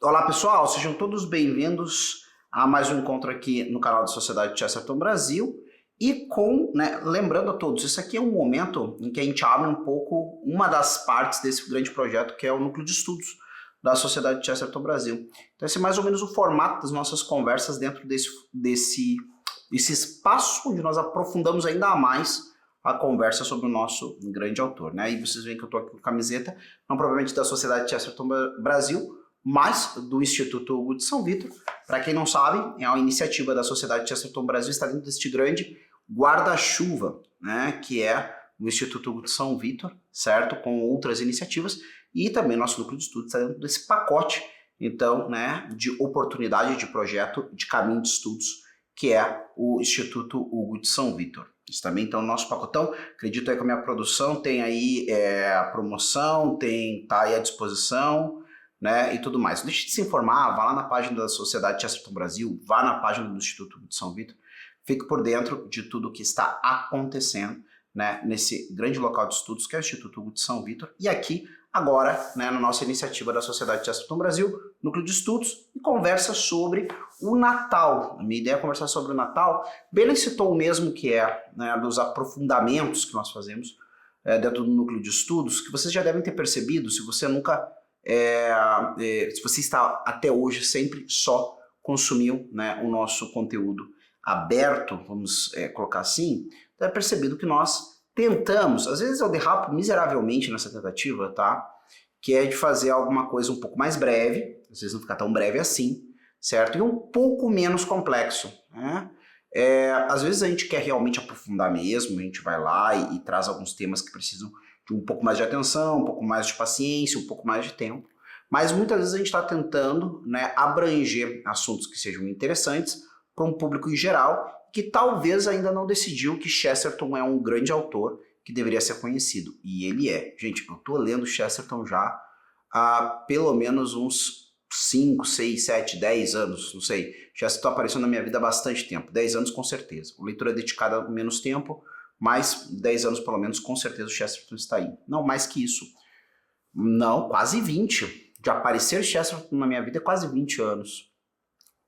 Olá pessoal, sejam todos bem-vindos a mais um encontro aqui no canal da Sociedade Chesterton Brasil e lembrando a todos, isso aqui é um momento em que a gente abre um pouco uma das partes desse grande projeto que é o núcleo de estudos da Sociedade Chesterton Brasil. Então esse é mais ou menos o formato das nossas conversas dentro desse espaço onde nós aprofundamos ainda mais a conversa sobre o nosso grande autor, né? E vocês veem que eu estou aqui com camiseta, não provavelmente da Sociedade Chesterton Brasil, mas do Instituto Hugo de São Vitor. Para quem não sabe, é uma iniciativa da Sociedade Chesterton Brasil, está dentro deste grande guarda-chuva, né, que é o Instituto Hugo de São Vitor, certo? Com outras iniciativas, e também nosso núcleo de estudos está dentro desse pacote, então, né, de oportunidade de projeto de caminho de estudos, que é o Instituto Hugo de São Vitor. Isso também então no nosso pacotão. Acredito aí que a minha produção tem aí a promoção, tá aí à disposição, né, e tudo mais. Deixe de se informar, vá lá na página da Sociedade Chesterton Brasil, vá na página do Instituto de São Vitor, fique por dentro de tudo que está acontecendo, né, nesse grande local de estudos que é o Instituto Hugo de São Vitor, e aqui, agora, né, na nossa iniciativa da Sociedade Chesterton Brasil, núcleo de estudos, e conversa sobre o Natal. A minha ideia é conversar sobre o Natal, bem nesse tom mesmo que é, né, dos aprofundamentos que nós fazemos dentro do núcleo de estudos, que vocês já devem ter percebido, se você nunca se você está até hoje sempre só consumiu, né, o nosso conteúdo aberto, vamos colocar assim, deve percebido que nós tentamos, às vezes eu derrapo miseravelmente nessa tentativa, tá? Que é de fazer alguma coisa um pouco mais breve, às vezes não ficar tão breve assim, certo? E um pouco menos complexo, né? Às vezes a gente quer realmente aprofundar mesmo, a gente vai lá e traz alguns temas que precisam de um pouco mais de atenção, um pouco mais de paciência, um pouco mais de tempo, mas muitas vezes a gente está tentando, né, abranger assuntos que sejam interessantes para um público em geral, que talvez ainda não decidiu que Chesterton é um grande autor que deveria ser conhecido, e ele é. Gente, eu estou lendo Chesterton já há pelo menos uns 5, 6, 7, 10 anos, não sei. Chesterton apareceu na minha vida há bastante tempo, 10 anos com certeza. A leitura é dedicada a menos tempo, mas 10 anos pelo menos, com certeza o Chesterton está aí. Não, mais que isso. Não, quase 20. De aparecer Chesterton na minha vida é quase 20 anos.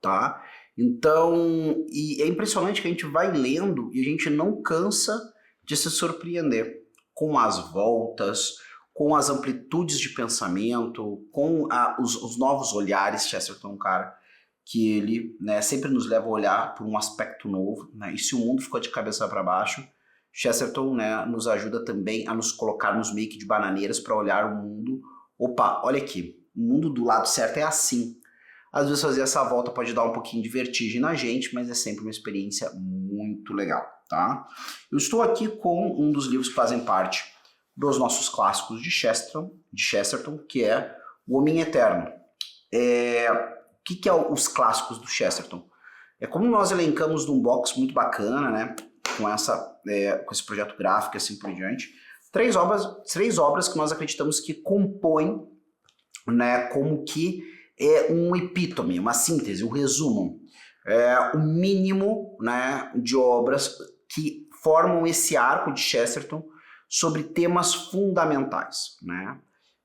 Tá? Então, e é impressionante que a gente vai lendo e a gente não cansa de se surpreender com as voltas, com as amplitudes de pensamento, com os novos olhares. Chesterton é um cara que ele, né, sempre nos leva a olhar por um aspecto novo, né? E se o mundo ficou de cabeça para baixo, Chesterton, né, nos ajuda também a nos colocarmos meio que de bananeiras para olhar o mundo. Opa, olha aqui, o mundo do lado certo é assim. Às vezes fazer essa volta pode dar um pouquinho de vertigem na gente, mas é sempre uma experiência muito legal, tá? Eu estou aqui com um dos livros que fazem parte dos nossos clássicos de Chesterton, que é O Homem Eterno. O que é os clássicos do Chesterton? É como nós elencamos num box muito bacana, né? Com esse projeto gráfico e assim por diante, três obras que nós acreditamos que compõem, né, como que um epítome, uma síntese, um resumo, o mínimo, né, de obras que formam esse arco de Chesterton sobre temas fundamentais, né?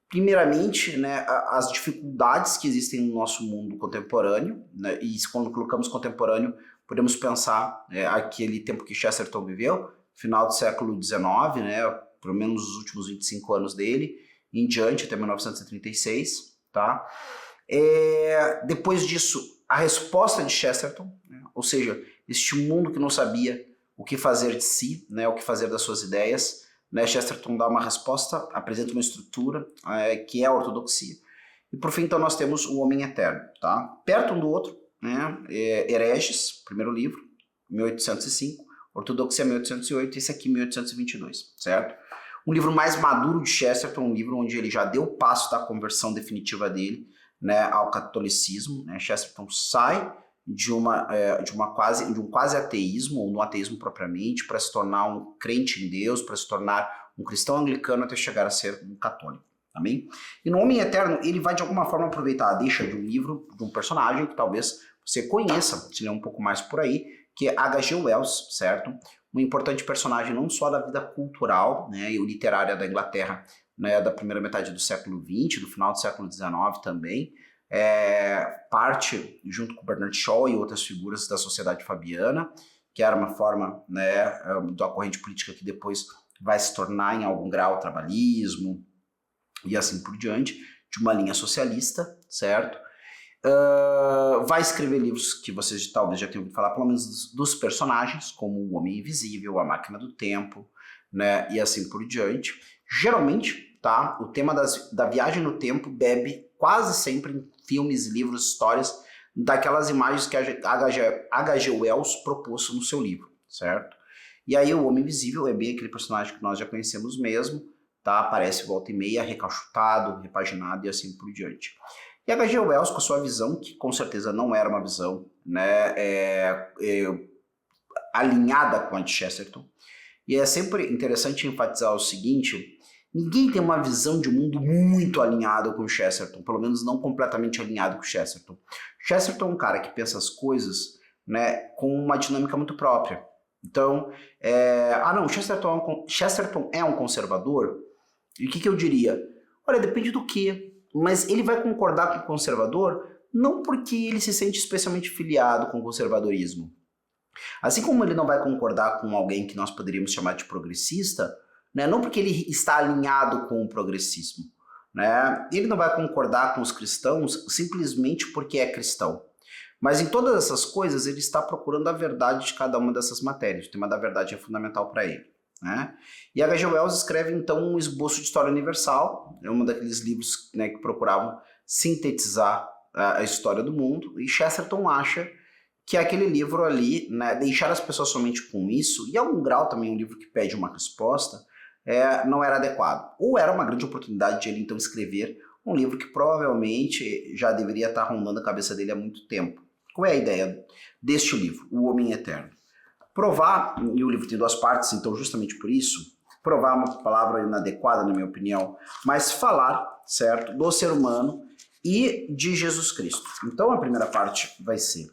Primeiramente, né, as dificuldades que existem no nosso mundo contemporâneo, né, e quando colocamos contemporâneo, podemos pensar aquele tempo que Chesterton viveu, final do século XIX, né, pelo menos os últimos 25 anos dele, em diante, até 1936, tá? Depois disso, a resposta de Chesterton, né, ou seja, este mundo que não sabia o que fazer de si, né, o que fazer das suas ideias, né, Chesterton dá uma resposta, apresenta uma estrutura que é a ortodoxia. E por fim, então, nós temos O Homem Eterno, tá? Perto um do outro, né, Hereges, primeiro livro, 1805, Ortodoxia 1808, esse aqui 1822, certo? Um livro mais maduro de Chesterton, um livro onde ele já deu o passo da conversão definitiva dele, né, ao catolicismo, né? Chesterton sai de um quase ateísmo, ou no ateísmo propriamente, para se tornar um crente em Deus, para se tornar um cristão anglicano até chegar a ser um católico. Amém? E no Homem Eterno, ele vai de alguma forma aproveitar a deixa de um livro, de um personagem que talvez você conheça, se ler um pouco mais por aí, que é H.G. Wells, certo? Um importante personagem não só da vida cultural, né, e literária da Inglaterra, né, da primeira metade do século XX, do final do século XIX também, parte, junto com Bernard Shaw e outras figuras da sociedade fabiana, que era uma forma, né, da corrente política que depois vai se tornar em algum grau trabalhismo e assim por diante, de uma linha socialista, certo? Vai escrever livros que vocês talvez já tenham ouvido falar, pelo menos dos personagens, como O Homem Invisível, A Máquina do Tempo, né, e assim por diante. Geralmente, tá, o tema da viagem no tempo bebe quase sempre em filmes, livros, histórias, daquelas imagens que H.G. Wells propôs no seu livro, certo? E aí o Homem Invisível é bem aquele personagem que nós já conhecemos mesmo, tá? Aparece volta e meia, recalchutado, repaginado e assim por diante. E H.G. Wells, com a sua visão, que com certeza não era uma visão, né, alinhada com a de Chesterton, e é sempre interessante enfatizar o seguinte: ninguém tem uma visão de mundo muito alinhada com o Chesterton, pelo menos não completamente alinhado com o Chesterton. Chesterton é um cara que pensa as coisas, né, com uma dinâmica muito própria. Então, Chesterton é um conservador? E o que eu diria? Olha, depende do quê? Mas ele vai concordar com o conservador não porque ele se sente especialmente filiado com o conservadorismo. Assim como ele não vai concordar com alguém que nós poderíamos chamar de progressista, né, não porque ele está alinhado com o progressismo. Né? Ele não vai concordar com os cristãos simplesmente porque é cristão. Mas em todas essas coisas ele está procurando a verdade de cada uma dessas matérias. O tema da verdade é fundamental para ele. Né? E H.G. Wells escreve então um esboço de história universal, é um daqueles livros, né, que procuravam sintetizar a história do mundo, e Chesterton acha que aquele livro ali, né, deixar as pessoas somente com isso, e a algum grau também um livro que pede uma resposta, não era adequado. Ou era uma grande oportunidade de ele então escrever um livro que provavelmente já deveria estar rondando a cabeça dele há muito tempo. Qual é a ideia deste livro, O Homem Eterno? Provar, e o livro tem duas partes, então justamente por isso, provar é uma palavra inadequada, na minha opinião, mas falar, certo, do ser humano e de Jesus Cristo. Então a primeira parte vai ser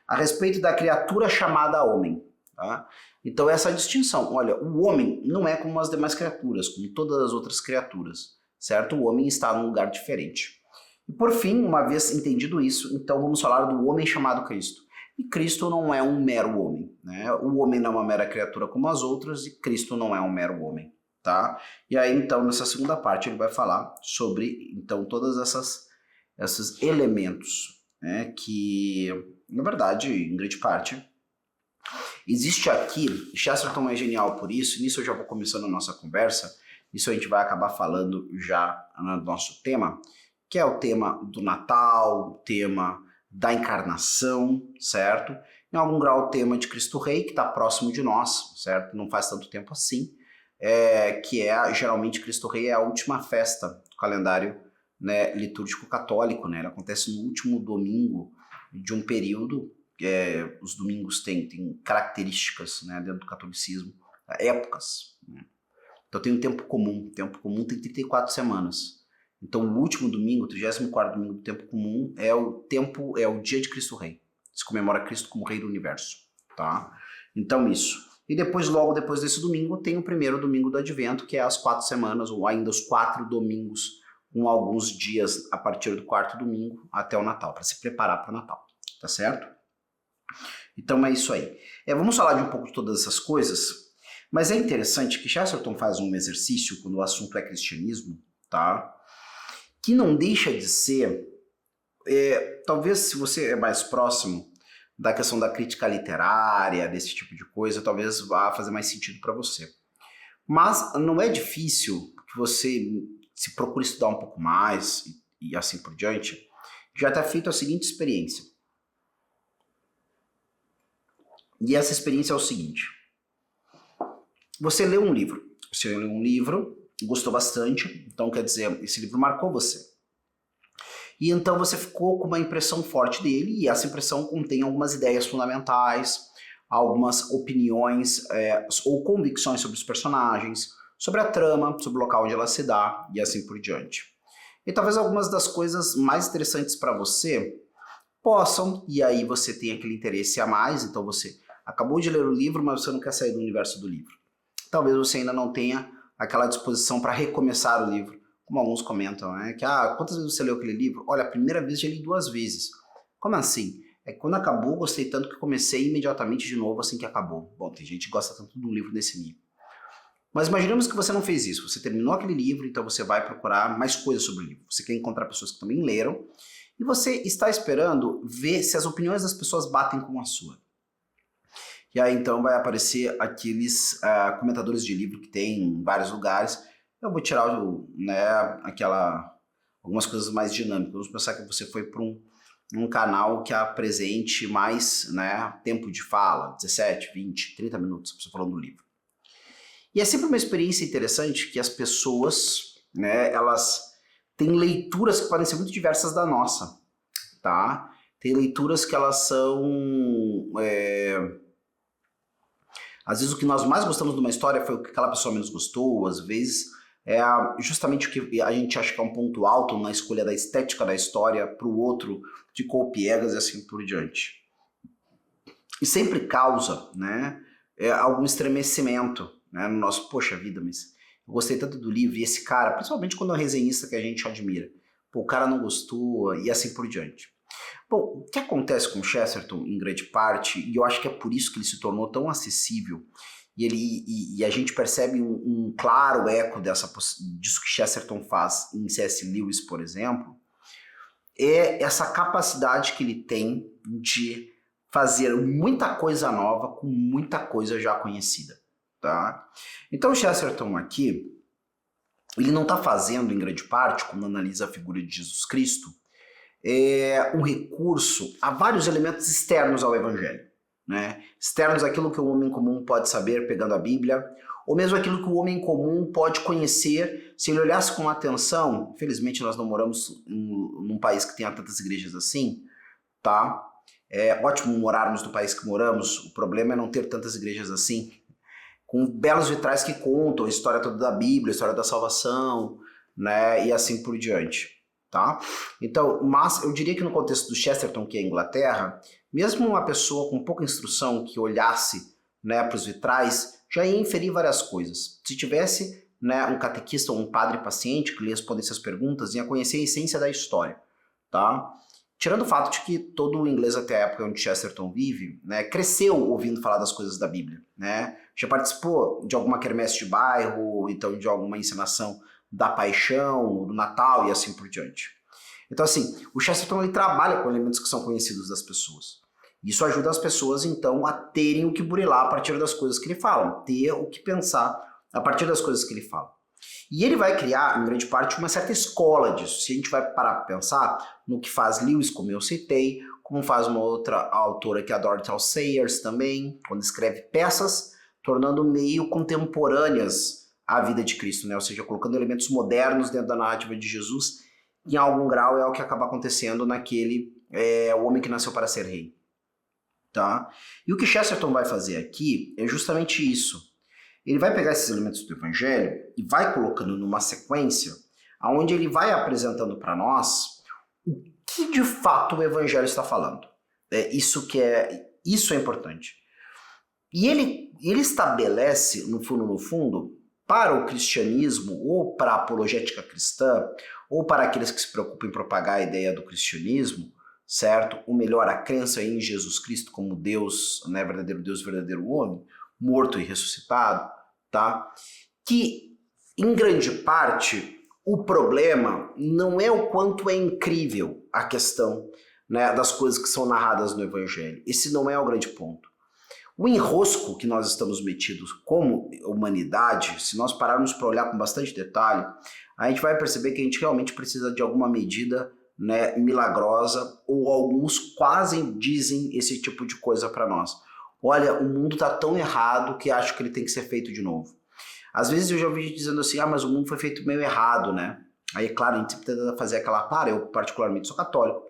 a respeito da criatura chamada homem. Tá? Então essa distinção, olha, o homem não é como as demais criaturas, como todas as outras criaturas, certo? O homem está num lugar diferente. E por fim, uma vez entendido isso, então vamos falar do homem chamado Cristo. E Cristo não é um mero homem, né? O homem não é uma mera criatura como as outras e Cristo não é um mero homem, tá? E aí então nessa segunda parte ele vai falar sobre então todas esses elementos, né, que na verdade em grande parte existe aqui. Chesterton é genial por isso, e nisso eu já vou começando a nossa conversa, isso a gente vai acabar falando já no nosso tema, que é o tema do Natal, o tema da encarnação, certo? Em algum grau o tema de Cristo Rei, que está próximo de nós, certo? Não faz tanto tempo assim, que geralmente Cristo Rei é a última festa do calendário, né, litúrgico católico, né? Ele acontece no último domingo de um período. Os domingos têm características, né, dentro do catolicismo, épocas. Né? Então tem um tempo comum. O tempo comum tem 34 semanas. Então o último domingo, o 34º domingo do tempo comum, é o dia de Cristo Rei. Se comemora Cristo como Rei do Universo. Tá? Então isso. E depois, logo depois desse domingo, tem o primeiro domingo do Advento, que é as 4 semanas, ou ainda os 4 domingos, com alguns dias a partir do 4º domingo até o Natal, para se preparar para o Natal. Tá certo? Então é isso aí. Vamos falar de um pouco de todas essas coisas, mas é interessante que Chesterton faz um exercício quando o assunto é cristianismo, tá? Que não deixa de ser, talvez se você é mais próximo da questão da crítica literária, desse tipo de coisa, talvez vá fazer mais sentido para você. Mas não é difícil que você se procure estudar um pouco mais e assim por diante, já está feito a seguinte experiência. E essa experiência é o seguinte: você leu um livro, gostou bastante, então quer dizer, esse livro marcou você. E então você ficou com uma impressão forte dele, e essa impressão contém algumas ideias fundamentais, algumas opiniões ou convicções sobre os personagens, sobre a trama, sobre o local onde ela se dá, e assim por diante. E talvez algumas das coisas mais interessantes para você possam, e aí você tem aquele interesse a mais, então você acabou de ler o livro, mas você não quer sair do universo do livro. Talvez você ainda não tenha aquela disposição para recomeçar o livro como alguns comentam, né? Que, quantas vezes você leu aquele livro? Olha, a primeira vez já li 2 vezes. Como assim? É que quando acabou, gostei tanto que comecei imediatamente de novo assim que acabou. Bom, tem gente que gosta tanto do livro desse nível. Mas imaginemos que você não fez isso. Você terminou aquele livro, então você vai procurar mais coisas sobre o livro. Você quer encontrar pessoas que também leram. E você está esperando ver se as opiniões das pessoas batem com a sua. E aí então vai aparecer aqueles comentadores de livro que tem em vários lugares. Eu vou tirar algumas coisas mais dinâmicas. Vamos pensar que você foi para um canal que apresente mais, né, tempo de fala, 17, 20, 30 minutos, você falando do livro. E é sempre uma experiência interessante que as pessoas, né, elas têm leituras que podem ser muito diversas da nossa, tá? Tem leituras que elas são... Às vezes o que nós mais gostamos de uma história foi o que aquela pessoa menos gostou, às vezes é justamente o que a gente acha que é um ponto alto na escolha da estética da história para o outro, ficou piegas e assim por diante. E sempre causa, né, algum estremecimento, né, no nosso, poxa vida, mas eu gostei tanto do livro, e esse cara, principalmente quando é um resenhista que a gente admira, pô, o cara não gostou, e assim por diante. Bom, o que acontece com Chesterton, em grande parte, e eu acho que é por isso que ele se tornou tão acessível, e a gente percebe um claro eco disso que Chesterton faz em C.S. Lewis, por exemplo, é essa capacidade que ele tem de fazer muita coisa nova com muita coisa já conhecida, tá? Então Chesterton aqui, ele não está fazendo, em grande parte, quando analisa a figura de Jesus Cristo, um recurso a vários elementos externos ao Evangelho, né? Externos àquilo que o homem comum pode saber pegando a Bíblia, ou mesmo aquilo que o homem comum pode conhecer se ele olhasse com atenção. Infelizmente nós não moramos num país que tenha tantas igrejas assim, tá? É ótimo morarmos no país que moramos, o problema é não ter tantas igrejas assim, com belos vitrais que contam a história toda da Bíblia, a história da salvação, né, e assim por diante. Tá? Então, mas eu diria que no contexto do Chesterton, que é a Inglaterra, mesmo uma pessoa com pouca instrução que olhasse, né, para os vitrais, já ia inferir várias coisas. Se tivesse, né, um catequista ou um padre paciente que lhe respondesse as perguntas, ia conhecer a essência da história. Tá? Tirando o fato de que todo o inglês até a época onde Chesterton vive, né, cresceu ouvindo falar das coisas da Bíblia. Né? Já participou de alguma quermesse de bairro, então de alguma encenação da paixão, do Natal e assim por diante. Então assim, o Chesterton ele trabalha com elementos que são conhecidos das pessoas. Isso ajuda as pessoas então a terem o que burilar a partir das coisas que ele fala, ter o que pensar a partir das coisas que ele fala. E ele vai criar, em grande parte, uma certa escola disso. Se a gente vai parar para pensar no que faz Lewis, como eu citei, como faz uma outra autora que é a Dorothy L. Sayers também, quando escreve peças, tornando meio contemporâneas a vida de Cristo, né? Ou seja, colocando elementos modernos dentro da narrativa de Jesus, em algum grau é o que acaba acontecendo naquele o homem que nasceu para ser rei. Tá? E o que Chesterton vai fazer aqui é justamente isso. Ele vai pegar esses elementos do Evangelho e vai colocando numa sequência onde ele vai apresentando para nós o que de fato o Evangelho está falando. Isso é importante. E ele estabelece, no fundo, para o cristianismo, ou para a apologética cristã, ou para aqueles que se preocupam em propagar a ideia do cristianismo, certo? Ou melhor, a crença em Jesus Cristo como Deus, né, verdadeiro Deus, verdadeiro homem, morto e ressuscitado, tá? Que, em grande parte, o problema não é o quanto é incrível a questão, né, das coisas que são narradas no Evangelho. Esse não é o grande ponto. O enrosco que nós estamos metidos como humanidade, se nós pararmos para olhar com bastante detalhe, a gente vai perceber que a gente realmente precisa de alguma medida, né, milagrosa, ou alguns quase dizem esse tipo de coisa para nós. Olha, o mundo está tão errado que acho que ele tem que ser feito de novo. Às vezes eu já ouvi dizendo assim, mas o mundo foi feito meio errado, né? Aí, claro, a gente sempre tenta fazer aquela eu particularmente sou católico,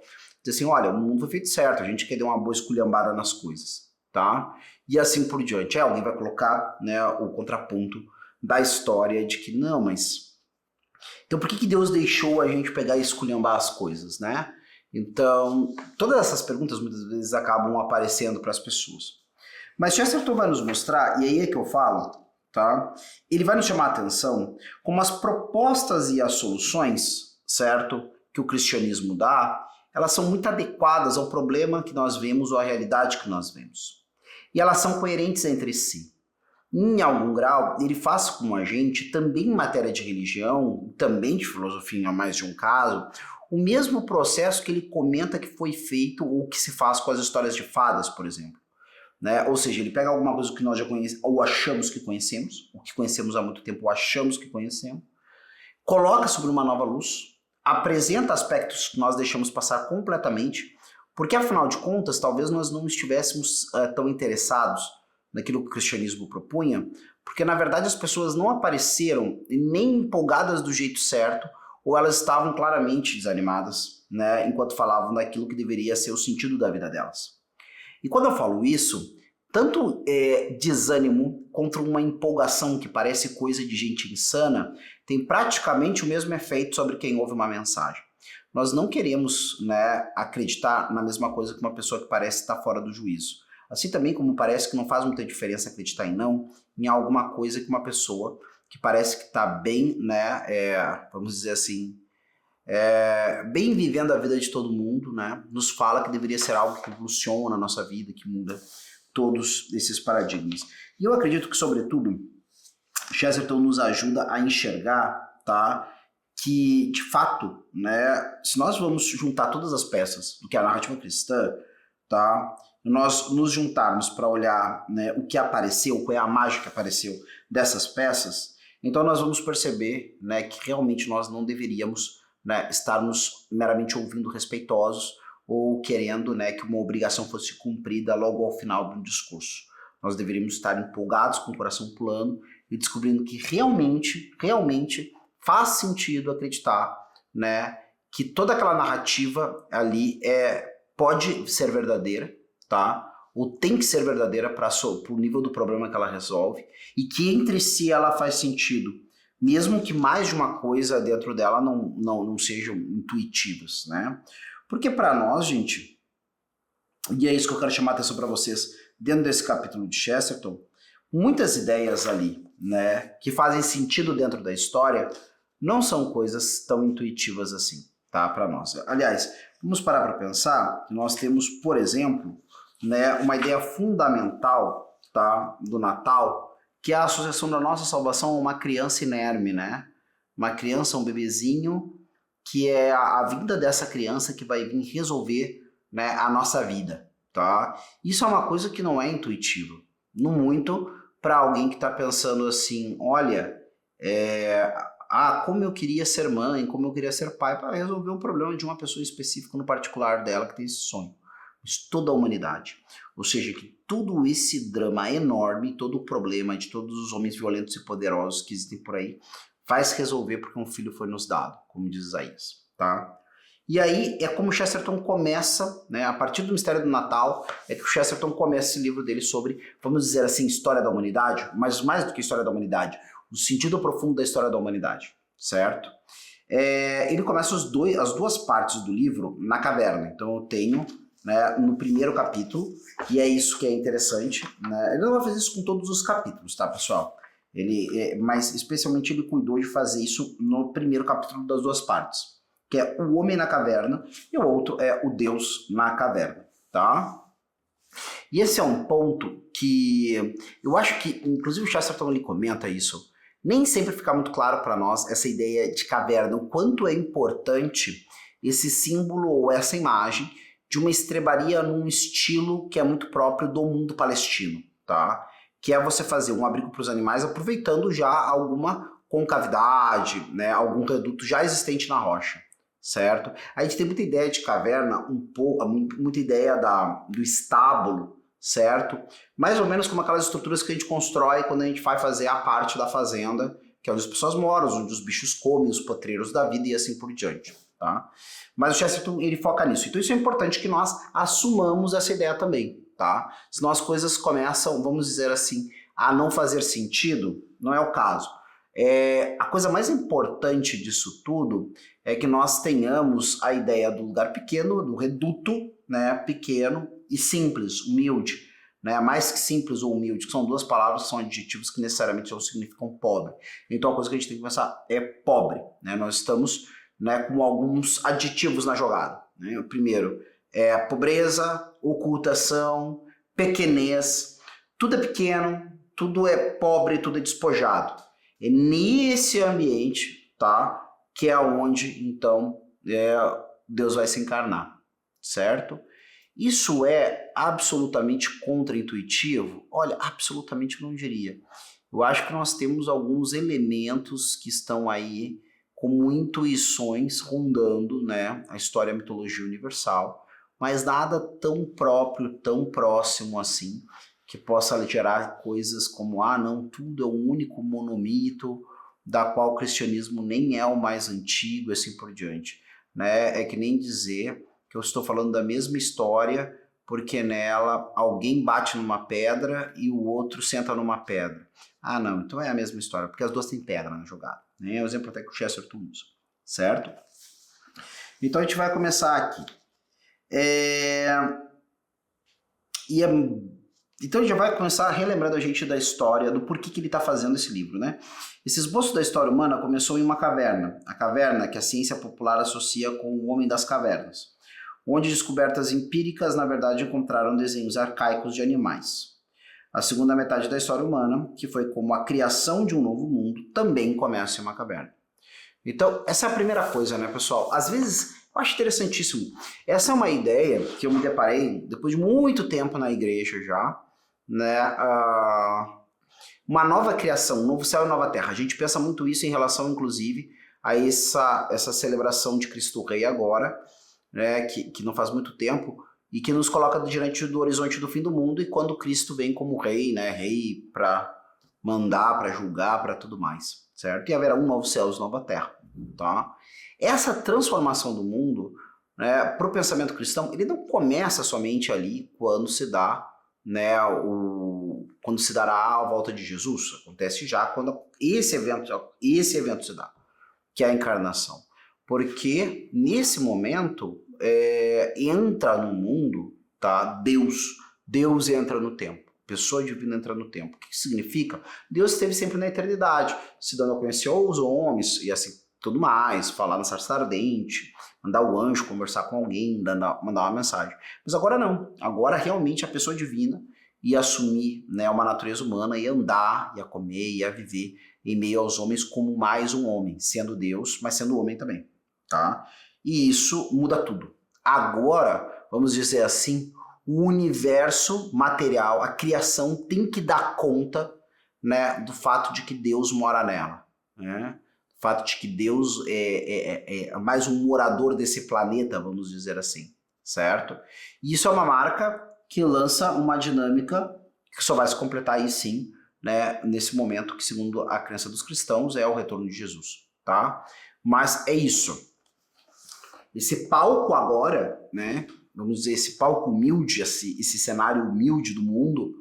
diz assim, olha, o mundo foi feito certo, a gente quer dar uma boa esculhambada nas coisas. Tá? E assim por diante. Alguém vai colocar, né, o contraponto da história de que não, mas então por que Deus deixou a gente pegar e esculhambar as coisas, né? Então, todas essas perguntas muitas vezes acabam aparecendo para as pessoas. Mas Chesterton vai nos mostrar, e aí é que eu falo, tá? Ele vai nos chamar a atenção como as propostas e as soluções, certo, que o cristianismo dá, elas são muito adequadas ao problema que nós vemos ou à realidade que nós vemos. E elas são coerentes entre si. Em algum grau, ele faz com a gente, também em matéria de religião, também de filosofia, em mais de um caso, o mesmo processo que ele comenta que foi feito ou que se faz com as histórias de fadas, por exemplo. Né? Ou seja, ele pega alguma coisa que nós já conhecemos, ou achamos que conhecemos, o que conhecemos há muito tempo, ou achamos que conhecemos, coloca sobre uma nova luz, apresenta aspectos que nós deixamos passar completamente, porque afinal de contas, talvez nós não estivéssemos tão interessados naquilo que o cristianismo propunha, porque na verdade as pessoas não apareceram nem empolgadas do jeito certo, ou elas estavam claramente desanimadas, né, enquanto falavam daquilo que deveria ser o sentido da vida delas. E quando eu falo isso, tanto desânimo contra uma empolgação que parece coisa de gente insana, tem praticamente o mesmo efeito sobre quem ouve uma mensagem. Nós não queremos, né, acreditar na mesma coisa que uma pessoa que parece estar fora do juízo. Assim também como parece que não faz muita diferença acreditar em alguma coisa que uma pessoa que parece que está bem, né, vamos dizer assim, bem vivendo a vida de todo mundo, né, nos fala que deveria ser algo que evoluciona a nossa vida, que muda todos esses paradigmas. E eu acredito que, sobretudo, Chesterton nos ajuda a enxergar, tá, que, de fato, né, se nós vamos juntar todas as peças do que é a narrativa cristã, tá, nós nos juntarmos para olhar, né, o que apareceu, qual é a mágica que apareceu dessas peças, então nós vamos perceber, né, que realmente nós não deveríamos, né, estarmos meramente ouvindo respeitosos ou querendo, né, que uma obrigação fosse cumprida logo ao final de um discurso. Nós deveríamos estar empolgados, com o coração pulando e descobrindo que realmente faz sentido acreditar, né, que toda aquela narrativa ali pode ser verdadeira, tá? Ou tem que ser verdadeira para o nível do problema que ela resolve, e que entre si ela faz sentido, mesmo que mais de uma coisa dentro dela não sejam intuitivas, né? Porque para nós, gente, e é isso que eu quero chamar a atenção para vocês, dentro desse capítulo de Chesterton, muitas ideias ali, né, que fazem sentido dentro da história, não são coisas tão intuitivas assim, tá, para nós. Aliás, vamos parar para pensar que nós temos, por exemplo, né, uma ideia fundamental, tá, do Natal, que é a associação da nossa salvação a uma criança inerme, né? Uma criança, um bebezinho, que é a vinda dessa criança que vai vir resolver, né, a nossa vida, tá? Isso é uma coisa que não é intuitiva, no muito para alguém que está pensando assim, olha, como eu queria ser mãe, como eu queria ser pai, para resolver um problema de uma pessoa específica no particular dela que tem esse sonho. Mas toda a humanidade. Ou seja, que todo esse drama enorme, todo o problema de todos os homens violentos e poderosos que existem por aí, vai se resolver porque um filho foi nos dado, como diz Isaías, tá? E aí é como Chesterton começa, né, a partir do mistério do Natal, é que o Chesterton começa esse livro dele sobre, vamos dizer assim, história da humanidade, mas mais do que história da humanidade, o sentido profundo da história da humanidade, certo? Ele começa as duas partes do livro na caverna, então eu tenho, né, no primeiro capítulo, e é isso que é interessante, né? Ele não vai fazer isso com todos os capítulos, tá, pessoal? Mas especialmente ele cuidou de fazer isso no primeiro capítulo das duas partes, que é o homem na caverna e o outro é o Deus na caverna, tá? E esse é um ponto que eu acho que, inclusive o Chesterton ele comenta isso, nem sempre fica muito claro para nós essa ideia de caverna, o quanto é importante esse símbolo ou essa imagem de uma estrebaria num estilo que é muito próprio do mundo palestino, tá? Que é você fazer um abrigo para os animais aproveitando já alguma concavidade, né, algum reduto já existente na rocha, certo? A gente tem muita ideia de caverna, muita ideia do estábulo, certo? Mais ou menos como aquelas estruturas que a gente constrói quando a gente vai fazer a parte da fazenda, que é onde as pessoas moram, onde os bichos comem, os potreiros da vida e assim por diante, tá? Mas o Chesterton, ele foca nisso. Então isso é importante que nós assumamos essa ideia também, tá? Senão as coisas começam, vamos dizer assim, a não fazer sentido, não é o caso. A coisa mais importante disso tudo é que nós tenhamos a ideia do lugar pequeno, do reduto, né, pequeno e simples, humilde, né? Mais que simples ou humilde, que são duas palavras que são adjetivos que necessariamente não significam pobre. Então a coisa que a gente tem que pensar é pobre, né? Nós estamos, né, com alguns adjetivos na jogada, né? O primeiro é pobreza, ocultação, pequenez, tudo é pequeno, tudo é pobre, tudo é despojado. É nesse ambiente, tá, que é onde, então, Deus vai se encarnar, certo? Isso é absolutamente contraintuitivo? Olha, absolutamente não diria. Eu acho que nós temos alguns elementos que estão aí como intuições rondando, né, a história e a mitologia universal, mas nada tão próprio, tão próximo assim, que possa gerar coisas como, não, tudo é um único monomito, da qual o cristianismo nem é o mais antigo, e assim por diante. Né? É que nem dizer que eu estou falando da mesma história, porque nela alguém bate numa pedra e o outro senta numa pedra. Não, então é a mesma história, porque as duas têm pedra na jogada. Né? É o exemplo até que o Chesterton usa, certo? Então a gente vai começar aqui. Então já vai começar relembrando a gente da história, do porquê que ele está fazendo esse livro, né? Esse esboço da história humana começou em uma caverna, a caverna que a ciência popular associa com o homem das cavernas, onde descobertas empíricas, na verdade, encontraram desenhos arcaicos de animais. A segunda metade da história humana, que foi como a criação de um novo mundo, também começa em uma caverna. Então, essa é a primeira coisa, né, pessoal? Às vezes, eu acho interessantíssimo. Essa é uma ideia que eu me deparei depois de muito tempo na igreja já, né? Uma nova criação, um novo céu e nova terra. A gente pensa muito isso em relação, inclusive, a essa celebração de Cristo Rei agora, né? Que não faz muito tempo, e que nos coloca diante do horizonte do fim do mundo, e quando Cristo vem como rei, né? Rei para mandar, para julgar, para tudo mais, certo? E haverá um novo céu e uma nova terra, tá? Essa transformação do mundo, né, para o pensamento cristão, ele não começa somente ali quando se dá, né, quando se dará a volta de Jesus. Acontece já quando esse evento se dá, que é a encarnação. Porque nesse momento entra no mundo, tá, Deus entra no tempo. Pessoa divina entra no tempo. O que significa? Deus esteve sempre na eternidade, se dando a conhecer aos homens e assim tudo mais, falar na sarça ardente, mandar o anjo conversar com alguém, mandar uma mensagem. Mas agora não. Agora realmente a pessoa divina ia assumir, né, uma natureza humana, ia andar, ia comer, ia viver em meio aos homens como mais um homem, sendo Deus, mas sendo homem também. Tá? E isso muda tudo. Agora, vamos dizer assim, o universo material, a criação tem que dar conta, né, do fato de que Deus mora nela. Né? O fato de que Deus é mais um morador desse planeta, vamos dizer assim, certo? E isso é uma marca que lança uma dinâmica que só vai se completar aí sim, né, nesse momento que, segundo a crença dos cristãos, é o retorno de Jesus, tá? Mas é isso. Esse palco agora, né, vamos dizer, esse palco humilde, esse cenário humilde do mundo,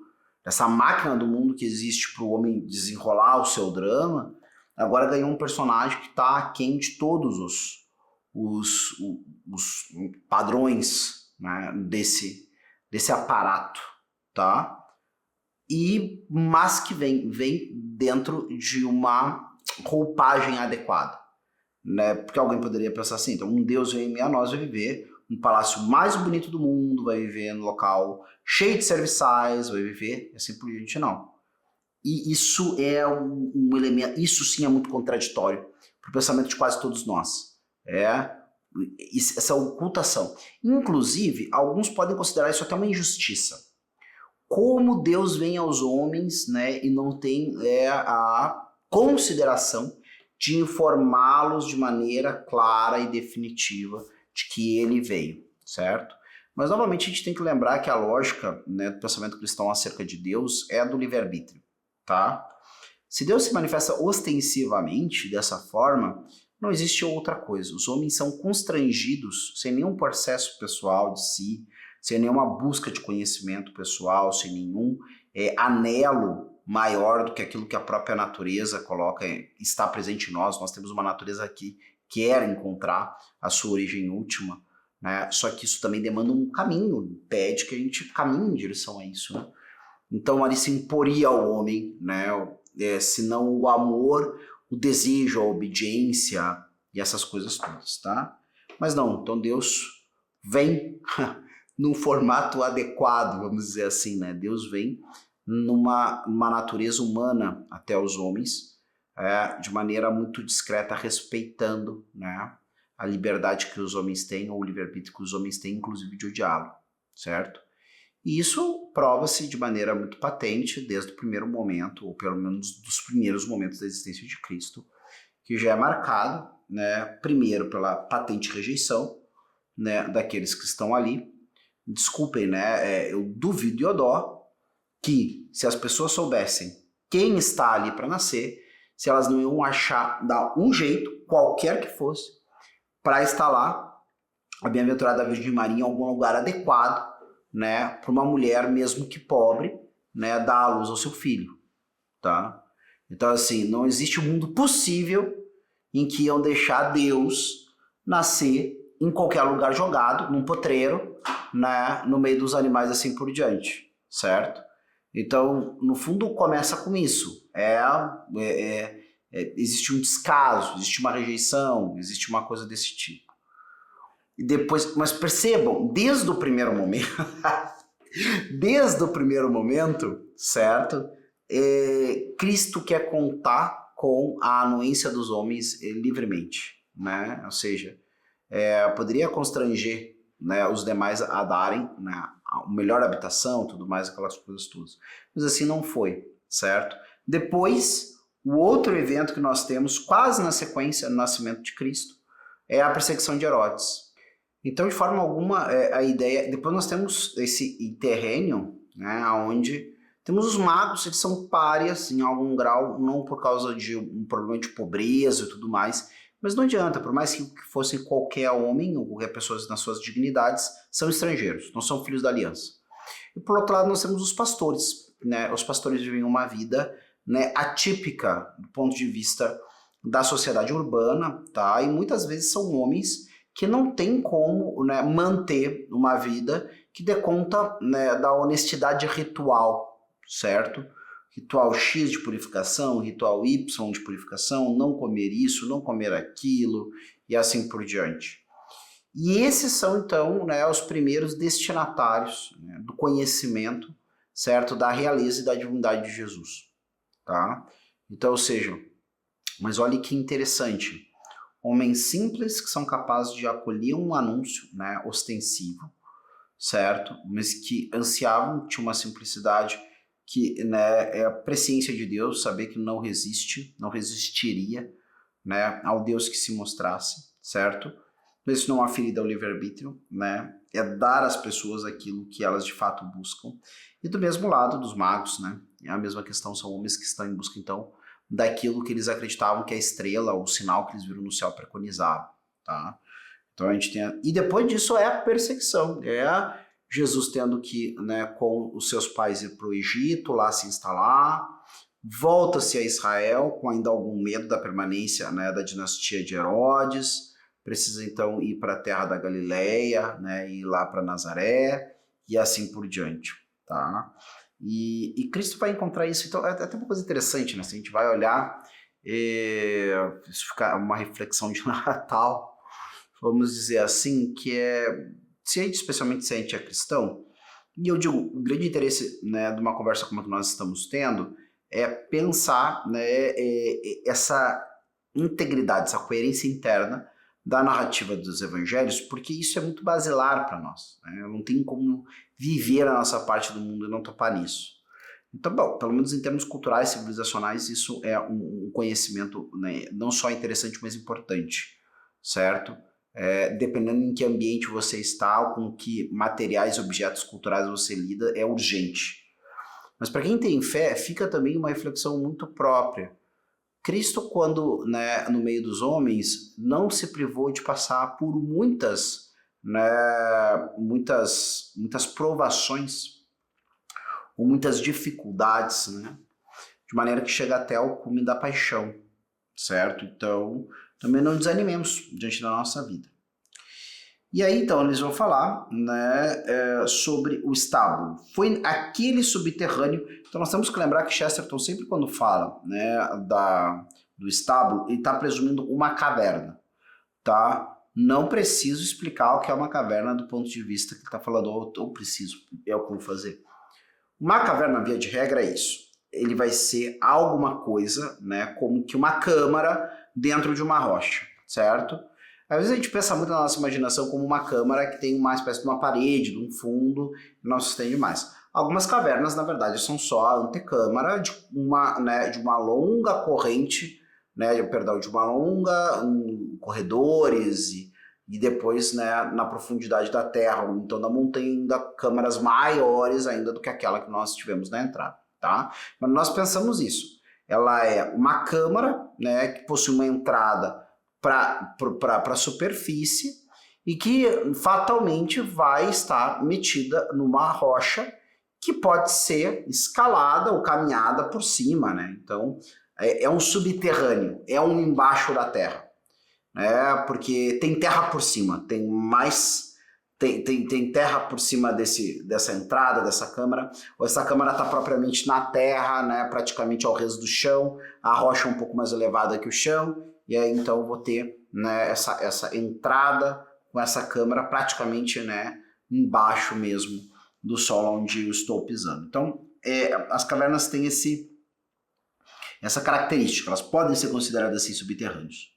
essa máquina do mundo que existe para o homem desenrolar o seu drama, agora ganhou um personagem que está aquém de todos os padrões, né, desse aparato, tá? Mas que vem dentro de uma roupagem adequada, né? Porque alguém poderia pensar assim, então um Deus vem em meio a nós, vai viver no palácio mais bonito do mundo, vai viver no local cheio de serviçais, vai viver assim por diante, não. E isso é um elemento, isso sim é muito contraditório para o pensamento de quase todos nós. Essa ocultação. Inclusive, alguns podem considerar isso até uma injustiça. Como Deus vem aos homens, né, e não tem a consideração de informá-los de maneira clara e definitiva de que ele veio, certo? Mas, novamente, a gente tem que lembrar que a lógica, né, do pensamento cristão acerca de Deus é a do livre-arbítrio, tá? Se Deus se manifesta ostensivamente dessa forma, não existe outra coisa. Os homens são constrangidos, sem nenhum processo pessoal de si, sem nenhuma busca de conhecimento pessoal, sem nenhum anelo maior do que aquilo que a própria natureza coloca, está presente em nós. Nós temos uma natureza que quer encontrar a sua origem última, né? Só que isso também demanda um caminho, pede que a gente caminhe em direção a isso, né? Então ali se imporia ao homem, né? Senão o amor, o desejo, a obediência e essas coisas todas, tá? Mas não, então Deus vem num formato adequado, vamos dizer assim, né? Deus vem numa natureza humana até os homens, de maneira muito discreta, respeitando, né, a liberdade que os homens têm, ou o livre-arbítrio que os homens têm, inclusive de odiá-lo, certo? E isso prova-se de maneira muito patente desde o primeiro momento, ou pelo menos dos primeiros momentos da existência de Cristo, que já é marcado, né, primeiro pela patente rejeição, né, daqueles que estão ali. Desculpem, né, eu duvido Iodó que se as pessoas soubessem quem está ali para nascer, se elas não iam achar, dar um jeito, qualquer que fosse, para instalar a bem-aventurada Virgem Maria em algum lugar adequado, né, para uma mulher, mesmo que pobre, né, dar à luz ao seu filho, tá? Então, assim, não existe um mundo possível em que iam deixar Deus nascer em qualquer lugar jogado, num potreiro, né, no meio dos animais, assim por diante, certo? Então, no fundo, começa com isso. Existe um descaso, existe uma rejeição, existe uma coisa desse tipo. E depois, mas percebam, desde o primeiro momento, certo? Cristo quer contar com a anuência dos homens livremente, né? Ou seja, poderia constranger, né, os demais a darem, né, a melhor habitação, tudo mais, aquelas coisas todas. Mas assim não foi, certo? Depois, o outro evento que nós temos, quase na sequência, no nascimento de Cristo, é a perseguição de Herodes. Então, de forma alguma, a ideia... Depois nós temos esse interrênio, né, onde temos os magos, eles são párias em algum grau, não por causa de um problema de pobreza e tudo mais, mas não adianta, por mais que fosse qualquer homem ou qualquer pessoa nas suas dignidades, são estrangeiros, não são filhos da aliança. E por outro lado, nós temos os pastores, né? Os pastores vivem uma vida, né, atípica do ponto de vista da sociedade urbana, tá? E muitas vezes são homens que não tem como, né, manter uma vida que dê conta, né, da honestidade ritual, certo? Ritual X de purificação, ritual Y de purificação, não comer isso, não comer aquilo, e assim por diante. E esses são, então, né, os primeiros destinatários, né, do conhecimento, certo? Da realeza e da divindade de Jesus, tá? Então, ou seja, mas olha que interessante, homens simples que são capazes de acolher um anúncio, né, ostensivo, certo? Mas que ansiavam, tinha uma simplicidade que, né, é a presciência de Deus, saber que não resistiria, né, ao Deus que se mostrasse, certo? Mas isso não é uma ferida ao livre-arbítrio, né? É dar às pessoas aquilo que elas de fato buscam. E do mesmo lado dos magos, né? É a mesma questão, são homens que estão em busca, então, daquilo que eles acreditavam que a estrela, ou o sinal que eles viram no céu preconizava, tá? Então a gente tem... E depois disso é a perseguição, Jesus tendo que, né, com os seus pais ir para o Egito, lá se instalar, volta-se a Israel com ainda algum medo da permanência, né, da dinastia de Herodes, precisa então ir para a terra da Galileia, né, ir lá para Nazaré e assim por diante, tá? E Cristo vai encontrar isso. Então é até uma coisa interessante, né? Se a gente vai olhar, isso fica uma reflexão de Natal, vamos dizer assim, que se a gente, especialmente se a gente é cristão, e eu digo, o grande interesse, né, de uma conversa como a que nós estamos tendo é pensar, né, essa integridade, essa coerência interna da narrativa dos evangelhos, porque isso é muito basilar para nós, né? Não tem como viver a nossa parte do mundo e não topar nisso. Então, bom, pelo menos em termos culturais, civilizacionais, isso é um conhecimento, né, não só interessante, mas importante, certo? Dependendo em que ambiente você está, ou com que materiais e objetos culturais você lida, é urgente. Mas para quem tem fé, fica também uma reflexão muito própria. Cristo, quando, né, no meio dos homens, não se privou de passar por muitas provações, ou muitas dificuldades, né, de maneira que chega até o cume da paixão, certo? Então, também não desanimemos diante da nossa vida. E aí, então, eles vão falar, né, sobre o estábulo. Foi aquele subterrâneo. Então, nós temos que lembrar que Chesterton, sempre quando fala, né, do estábulo, ele está presumindo uma caverna, tá? Não preciso explicar o que é uma caverna do ponto de vista que ele está falando, ou preciso, é o que eu vou fazer. Uma caverna, via de regra, é isso. Ele vai ser alguma coisa, né, como que uma câmara dentro de uma rocha, certo? Às vezes a gente pensa muito na nossa imaginação como uma câmara que tem uma espécie de uma parede, de um fundo, e não se estende mais. Algumas cavernas, na verdade, são só a antecâmara de uma, né, de uma longa corrente, né, perdão, de uma longa corredores e depois, né, na profundidade da terra, ou então da montanha, ainda câmaras maiores ainda do que aquela que nós tivemos na entrada, tá? Mas nós pensamos isso. Ela é uma câmara, né, que possui uma entrada para a superfície e que fatalmente vai estar metida numa rocha que pode ser escalada ou caminhada por cima, né? Então é um subterrâneo, é um embaixo da terra, né? Porque tem terra por cima, tem mais tem terra por cima dessa entrada, dessa câmara, ou essa câmara está propriamente na terra, né? Praticamente ao resto do chão, a rocha é um pouco mais elevada que o chão. E aí, então, eu vou ter, né, essa entrada com essa câmera praticamente, né, embaixo mesmo do solo onde eu estou pisando. Então, as cavernas têm essa característica, elas podem ser consideradas assim subterrâneos.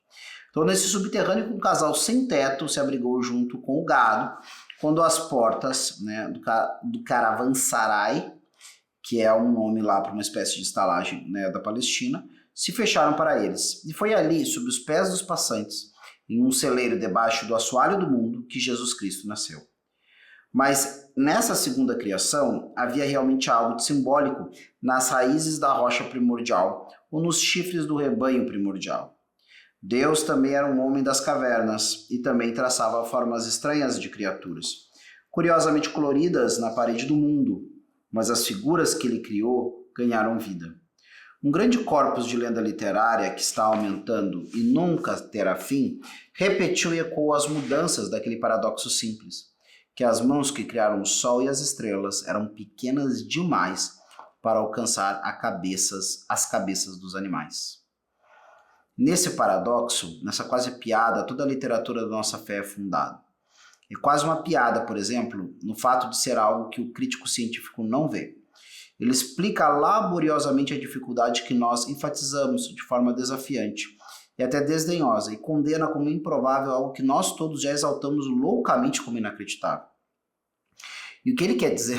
Então, nesse subterrâneo, um casal sem teto se abrigou junto com o gado, quando as portas, né, do Caravansarai, que é um nome lá para uma espécie de estalagem, né, da Palestina, se fecharam para eles. E foi ali, sob os pés dos passantes, em um celeiro debaixo do assoalho do mundo, que Jesus Cristo nasceu. Mas nessa segunda criação, havia realmente algo de simbólico nas raízes da rocha primordial ou nos chifres do rebanho primordial. Deus também era um homem das cavernas e também traçava formas estranhas de criaturas, curiosamente coloridas na parede do mundo, mas as figuras que ele criou ganharam vida. Um grande corpus de lenda literária que está aumentando e nunca terá fim, repetiu e ecoou as mudanças daquele paradoxo simples, que as mãos que criaram o sol e as estrelas eram pequenas demais para alcançar as cabeças dos animais. Nesse paradoxo, nessa quase piada, toda a literatura da nossa fé é fundada. É quase uma piada, por exemplo, no fato de ser algo que o crítico científico não vê. Ele explica laboriosamente a dificuldade que nós enfatizamos de forma desafiante e até desdenhosa e condena como improvável algo que nós todos já exaltamos loucamente como inacreditável. E o que ele quer dizer,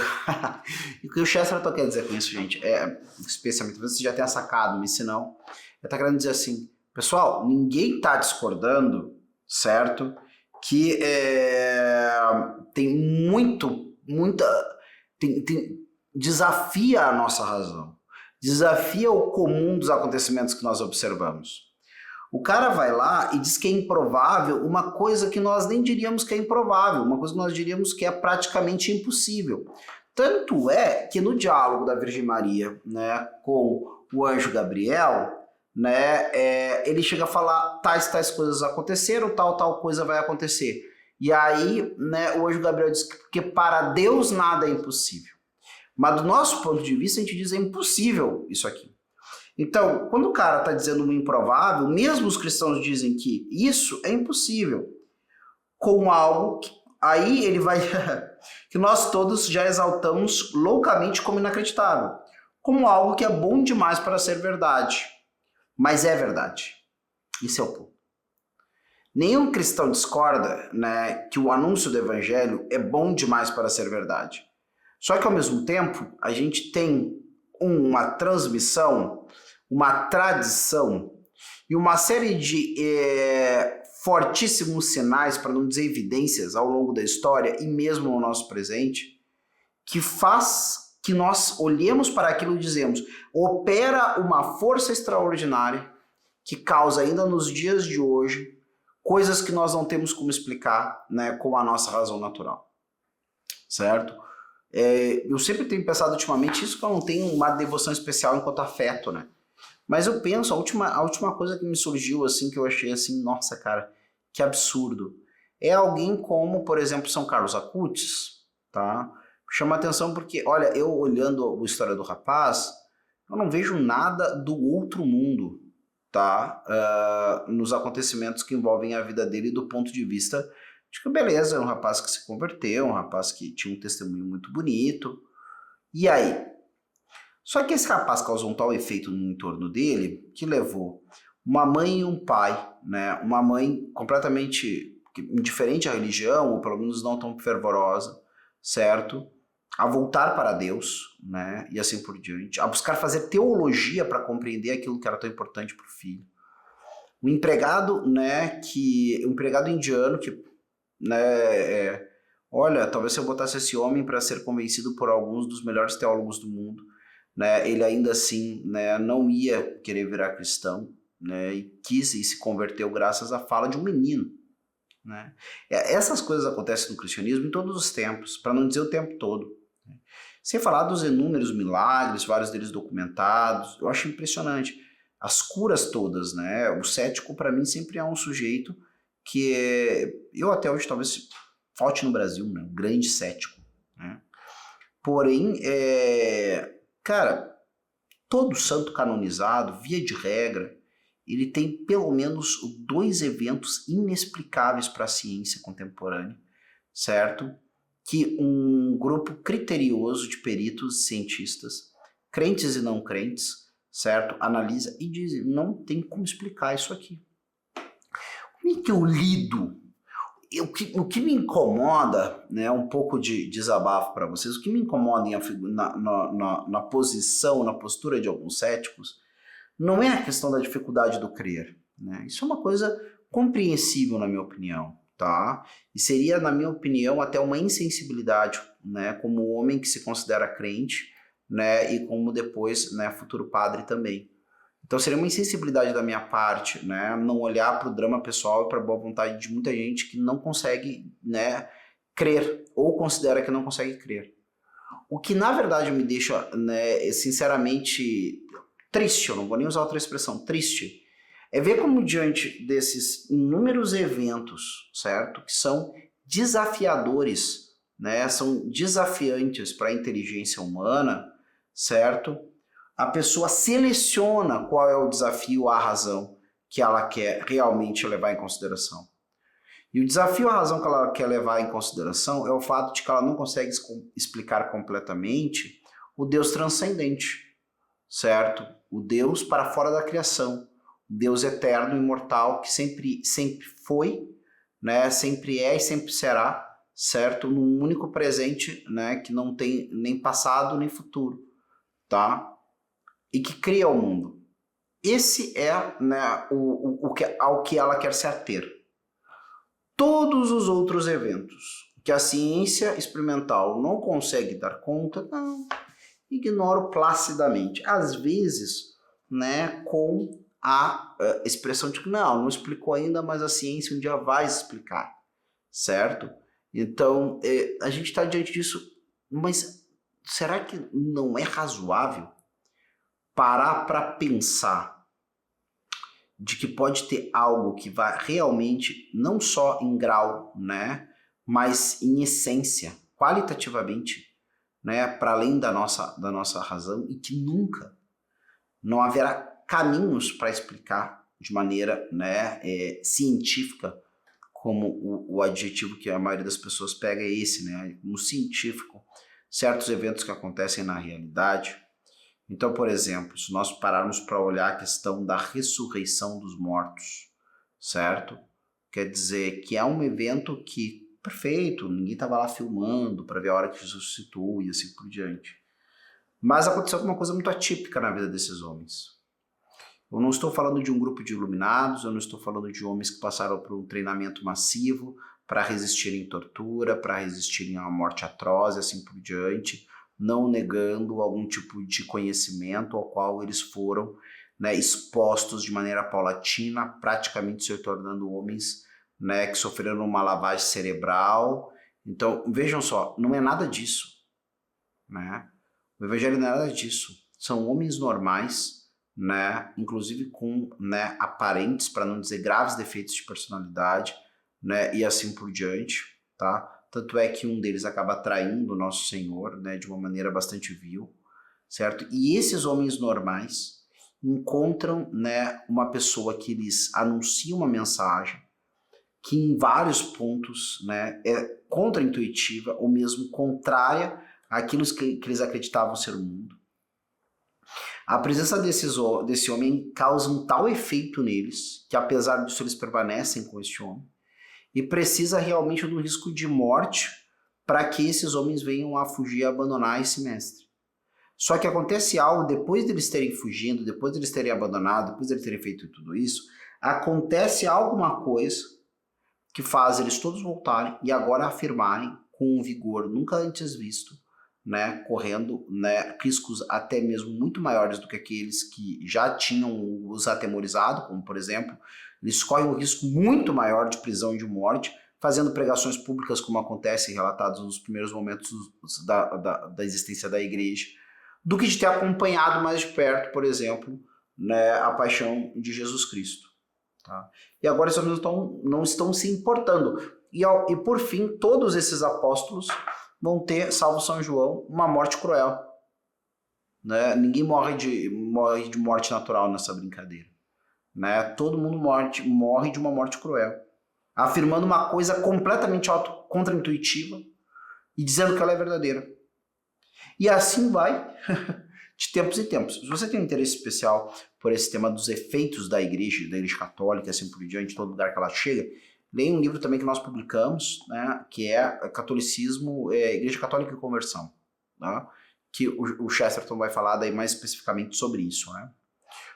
e o que o Chesterton quer dizer com isso, gente, especialmente, você já tenha sacado, mas se não, ele está querendo dizer assim, pessoal, ninguém está discordando, certo? Que desafia a nossa razão, desafia o comum dos acontecimentos que nós observamos. O cara vai lá e diz que é improvável uma coisa que nós nem diríamos que é improvável, uma coisa que nós diríamos que é praticamente impossível. Tanto é que no diálogo da Virgem Maria, né, com o anjo Gabriel, né, ele chega a falar tais coisas aconteceram, tal coisa vai acontecer. E aí, né, o anjo Gabriel diz que para Deus nada é impossível. Mas do nosso ponto de vista, a gente diz é impossível isso aqui. Então, quando o cara está dizendo um improvável, mesmo os cristãos dizem que isso é impossível, com algo que aí ele vai que nós todos já exaltamos loucamente como inacreditável, como algo que é bom demais para ser verdade. Mas é verdade. Isso é o ponto. Nenhum cristão discorda, né, que o anúncio do evangelho é bom demais para ser verdade. Só que ao mesmo tempo, a gente tem uma transmissão, uma tradição e uma série de fortíssimos sinais, para não dizer evidências, ao longo da história e mesmo no nosso presente, que faz que nós olhemos para aquilo e dizemos, opera uma força extraordinária que causa ainda nos dias de hoje coisas que nós não temos como explicar, né, com a nossa razão natural. Certo? Eu sempre tenho pensado ultimamente, isso que eu não tenho uma devoção especial enquanto afeto, né? Mas eu penso, a última coisa que me surgiu, assim, que eu achei assim, nossa, cara, que absurdo. é alguém como, por exemplo, São Carlos Acutis, tá? Chama atenção porque, olha, eu olhando a história do rapaz, eu não vejo nada do outro mundo, tá? Nos acontecimentos que envolvem a vida dele do ponto de vista de que, beleza, é um rapaz que se converteu, um rapaz que tinha um testemunho muito bonito. E aí? Só que esse rapaz causou um tal efeito no entorno dele que levou uma mãe e um pai, né? Uma mãe completamente indiferente à religião, ou pelo menos não tão fervorosa, certo? A voltar para Deus, né? E assim por diante. A buscar fazer teologia para compreender aquilo que era tão importante para o filho. Um empregado, né? Um empregado indiano que, né? Olha, talvez se eu botasse esse homem para ser convencido por alguns dos melhores teólogos do mundo, né? Ele ainda assim, né? Não ia querer virar cristão, né? E quis e se converteu graças à fala de um menino. Né? Essas coisas acontecem no cristianismo em todos os tempos, para não dizer o tempo todo. Né? Sem falar dos inúmeros milagres, vários deles documentados, eu acho impressionante. As curas todas, né? O cético para mim sempre é um sujeito que eu até hoje talvez falte no Brasil, né? Um grande cético. Né? Porém, cara, todo santo canonizado, via de regra, ele tem pelo menos 2 eventos inexplicáveis para a ciência contemporânea, certo? Que um grupo criterioso de peritos cientistas, crentes e não crentes, certo? Analisa e diz, não tem como explicar isso aqui. Como é que eu lido? O que me incomoda, né, um pouco de desabafo para vocês, o que me incomoda na posição, na postura de alguns céticos, não é a questão da dificuldade do crer. Né? Isso é uma coisa compreensível, na minha opinião. Tá? E seria, na minha opinião, até uma insensibilidade, né, como homem que se considera crente, né, e como depois, né, futuro padre também. Então seria uma insensibilidade da minha parte, né, não olhar para o drama pessoal e para a boa vontade de muita gente que não consegue, né, crer ou considera que não consegue crer. O que na verdade me deixa, né, sinceramente triste, eu não vou nem usar outra expressão, triste, é ver como diante desses inúmeros eventos, certo, que são desafiadores, né, são desafiantes para a inteligência humana, certo, a pessoa seleciona qual é o desafio, a razão que ela quer realmente levar em consideração. E o desafio, a razão que ela quer levar em consideração é o fato de que ela não consegue explicar completamente o Deus transcendente, certo? O Deus para fora da criação, o Deus eterno, imortal, que sempre foi, né? Sempre é e sempre será, certo? Num único presente, né? Que não tem nem passado nem futuro, tá? E que cria o mundo. Esse é, né, ao que ela quer se ater. Todos os outros eventos que a ciência experimental não consegue dar conta, não, ignoro placidamente. Às vezes, né, com a expressão de que não explicou ainda, mas a ciência um dia vai explicar, certo? Então, a gente está diante disso, mas será que não é razoável parar para pensar de que pode ter algo que vai realmente, não só em grau, né, mas em essência, qualitativamente, né, para além da nossa razão, e que nunca não haverá caminhos para explicar de maneira, né, científica, como o adjetivo que a maioria das pessoas pega é esse, né, como científico, certos eventos que acontecem na realidade. Então, por exemplo, se nós pararmos para olhar a questão da ressurreição dos mortos, certo? Quer dizer que é um evento que, perfeito, ninguém estava lá filmando para ver a hora que Jesus ressuscitou e assim por diante. Mas aconteceu uma coisa muito atípica na vida desses homens. Eu não estou falando de um grupo de iluminados, eu não estou falando de homens que passaram por um treinamento massivo para resistirem à tortura, para resistirem a uma morte atroz e assim por diante, não negando algum tipo de conhecimento ao qual eles foram, né, expostos de maneira paulatina, praticamente se tornando homens, né, que sofreram uma lavagem cerebral. Então, vejam só, não é nada disso. Né? O evangelho não é nada disso. São homens normais, né, inclusive com, né, aparentes, para não dizer graves defeitos de personalidade, né, e assim por diante, tá? Tanto é que um deles acaba traindo o nosso Senhor, né, de uma maneira bastante vil, certo? E esses homens normais encontram, né, uma pessoa que lhes anuncia uma mensagem que em vários pontos, né, é contraintuitiva ou mesmo contrária àquilo que eles acreditavam ser o mundo. A presença desse homem causa um tal efeito neles, que apesar disso eles permanecem com este homem, e precisa realmente de um risco de morte para que esses homens venham a fugir e abandonar esse mestre. Só que acontece algo depois deles terem fugido, depois deles terem abandonado, depois deles terem feito tudo isso, acontece alguma coisa que faz eles todos voltarem e agora afirmarem com um vigor nunca antes visto, né, correndo, né, riscos até mesmo muito maiores do que aqueles que já tinham os atemorizado, como por exemplo, eles correm um risco muito maior de prisão e de morte, fazendo pregações públicas como acontece relatados nos primeiros momentos da existência da igreja, do que de ter acompanhado mais de perto, por exemplo, né, a paixão de Jesus Cristo. Tá? E agora esses homens não estão se importando. E por fim, todos esses apóstolos vão ter, salvo São João, uma morte cruel. Né? Ninguém morre de morte natural nessa brincadeira. Né? Todo mundo morre de uma morte cruel. Afirmando uma coisa completamente contraintuitiva e dizendo que ela é verdadeira. E assim vai de tempos em tempos. Se você tem um interesse especial por esse tema dos efeitos da igreja católica, assim por diante, em todo lugar que ela chega, leia um livro também que nós publicamos, né, que é Catolicismo, Igreja Católica e Conversão, né, que o Chesterton vai falar daí mais especificamente sobre isso, né,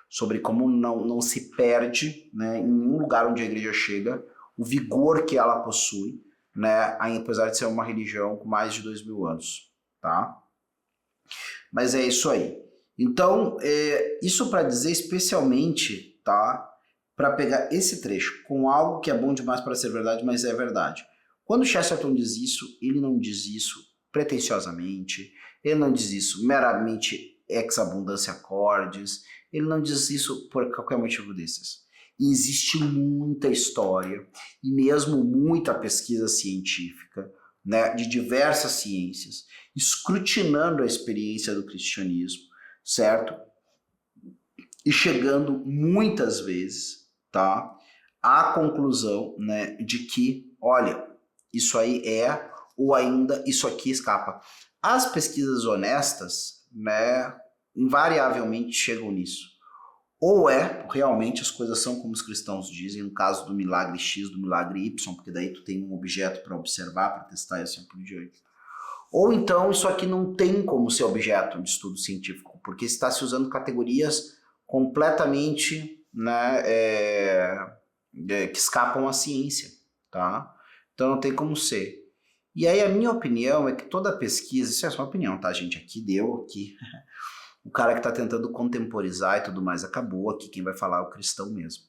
sobre como não se perde, né, em nenhum lugar onde a igreja chega o vigor que ela possui, né, apesar de ser uma religião com mais de 2000 anos, tá? Mas é isso aí. Então, isso para dizer especialmente, tá? Para pegar esse trecho com algo que é bom demais para ser verdade, mas é verdade. Quando Chesterton diz isso, ele não diz isso pretensiosamente, ele não diz isso meramente ex abundância cordis, ele não diz isso por qualquer motivo desses. E existe muita história e mesmo muita pesquisa científica, né, de diversas ciências, escrutinando a experiência do cristianismo, certo? E chegando muitas vezes, tá, à conclusão, né, de que, olha, isso aí é ou ainda isso aqui escapa. As pesquisas honestas, né, invariavelmente chegam nisso. Ou realmente as coisas são como os cristãos dizem, no caso do milagre X, do milagre Y, porque daí tu tem um objeto para observar, para testar e assim por diante. Ou então isso aqui não tem como ser objeto de estudo científico, porque está se usando categorias completamente, né, que escapam à ciência, tá? Então não tem como ser. E aí a minha opinião é que toda pesquisa, isso é só uma opinião, tá, gente? Aqui o cara que está tentando contemporizar e tudo mais acabou, aqui quem vai falar é o cristão mesmo.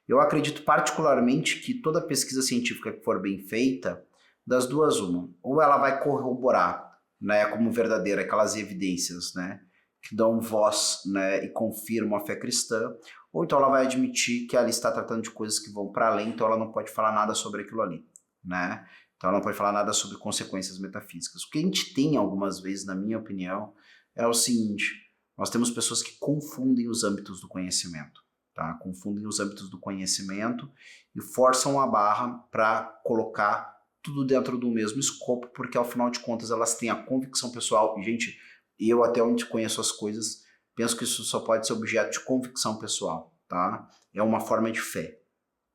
Eu acredito particularmente que toda pesquisa científica que for bem feita, das duas uma, ou ela vai corroborar, né, como verdadeira aquelas evidências, né, que dão voz, né, e confirmam a fé cristã, ou então ela vai admitir que ali está tratando de coisas que vão para além, então ela não pode falar nada sobre aquilo ali, né? Então ela não pode falar nada sobre consequências metafísicas. O que a gente tem algumas vezes, na minha opinião, é o seguinte: nós temos pessoas que confundem os âmbitos do conhecimento, tá? Confundem os âmbitos do conhecimento e forçam a barra para colocar tudo dentro do mesmo escopo, porque ao final de contas elas têm a convicção pessoal. E, gente, eu até onde conheço as coisas, penso que isso só pode ser objeto de convicção pessoal, tá? É uma forma de fé,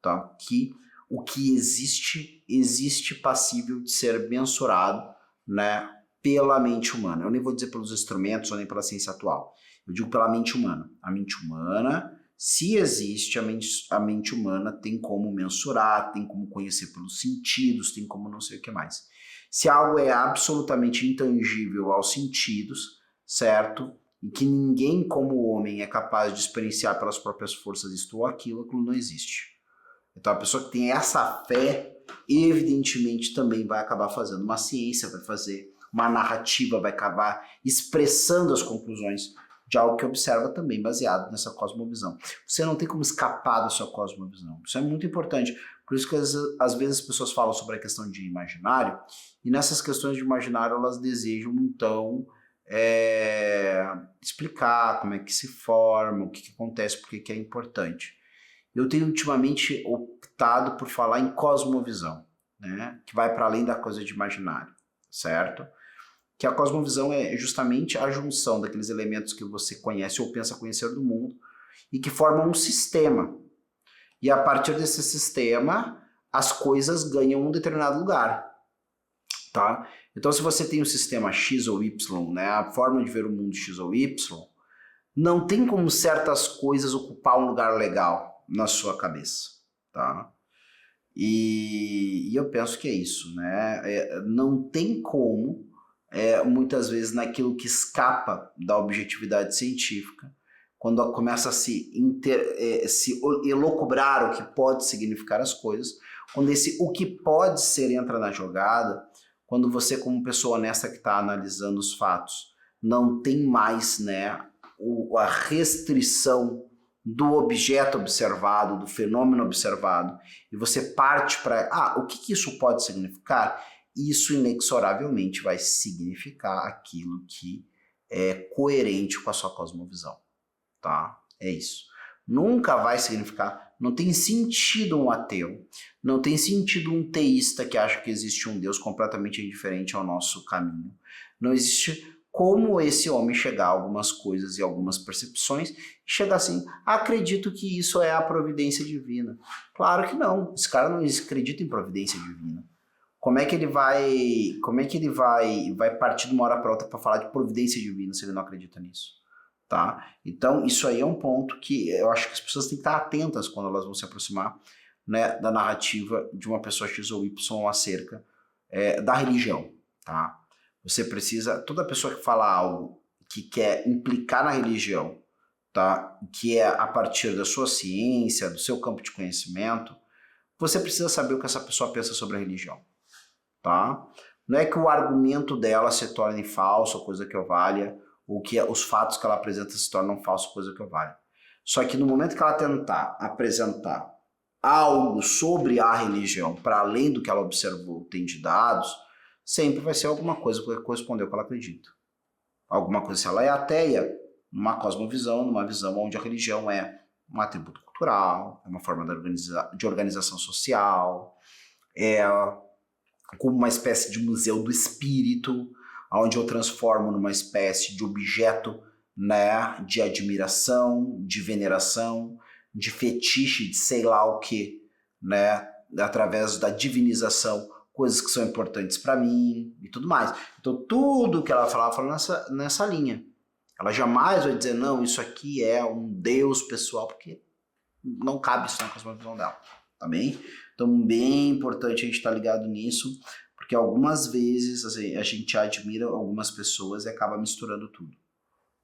tá? Que o que existe passível de ser mensurado, né, pela mente humana. Eu nem vou dizer pelos instrumentos ou nem pela ciência atual. Eu digo pela mente humana. A mente humana, se existe, a mente humana tem como mensurar, tem como conhecer pelos sentidos, tem como não sei o que mais. Se algo é absolutamente intangível aos sentidos, certo? E que ninguém como homem é capaz de experienciar pelas próprias forças isto ou aquilo não existe. Então a pessoa que tem essa fé, evidentemente também vai acabar fazendo uma ciência, vai fazer uma narrativa, vai acabar expressando as conclusões de algo que observa também baseado nessa cosmovisão. Você não tem como escapar da sua cosmovisão. Isso é muito importante, Por isso que às vezes as pessoas falam sobre a questão de imaginário, e nessas questões de imaginário elas desejam, então, explicar como é que se forma, o que acontece, por que é importante. Eu tenho ultimamente optado por falar em cosmovisão, né? Que vai para além da coisa de imaginário, certo? Que a cosmovisão é justamente a junção daqueles elementos que você conhece ou pensa conhecer do mundo e que formam um sistema. E a partir desse sistema, as coisas ganham um determinado lugar, tá? Então, se você tem um sistema X ou Y, né, a forma de ver o mundo X ou Y, não tem como certas coisas ocupar um lugar legal na sua cabeça, tá? E eu penso que é isso, né? Não tem como, muitas vezes, naquilo que escapa da objetividade científica, quando começa a se elocubrar o que pode significar as coisas, quando esse o que pode ser entra na jogada, quando você, como pessoa honesta que está analisando os fatos, não tem mais, né, a restrição do objeto observado, do fenômeno observado, e você parte para, o que isso pode significar? Isso inexoravelmente vai significar aquilo que é coerente com a sua cosmovisão, tá? É isso. Nunca vai significar, não tem sentido um ateu, não tem sentido um teísta que acha que existe um Deus completamente indiferente ao nosso caminho. Não existe como esse homem chegar a algumas coisas e algumas percepções e chegar assim, acredito que isso é a providência divina. Claro que não, esse cara não acredita em providência divina. Como é que ele vai partir de uma hora para outra para falar de providência divina se ele não acredita nisso? Tá? Então, isso aí é um ponto que eu acho que as pessoas têm que estar atentas quando elas vão se aproximar, né, da narrativa de uma pessoa X ou Y acerca da religião, tá? Você precisa, toda pessoa que fala algo que quer implicar na religião, tá? Que é a partir da sua ciência, do seu campo de conhecimento, você precisa saber o que essa pessoa pensa sobre a religião, tá? Não é que o argumento dela se torne falso, coisa que eu valha, ou que os fatos que ela apresenta se tornam falsos, coisa que eu valha. Só que no momento que ela tentar apresentar algo sobre a religião, para além do que ela observou, tem de dados, sempre vai ser alguma coisa que correspondeu ao que ela acredita. Alguma coisa, se ela é ateia, numa cosmovisão, numa visão onde a religião é um atributo cultural, é uma forma de organização social, é como uma espécie de museu do espírito, onde eu transformo numa espécie de objeto, né, de admiração, de veneração, de fetiche, de sei lá o que, né, através da divinização, coisas que são importantes para mim e tudo mais. Então tudo que ela falava nessa linha. Ela jamais vai dizer, não, isso aqui é um Deus pessoal, porque não cabe isso na cosmovisão dela, tá bem? Então bem importante a gente estar ligado nisso, porque algumas vezes assim, a gente admira algumas pessoas e acaba misturando tudo,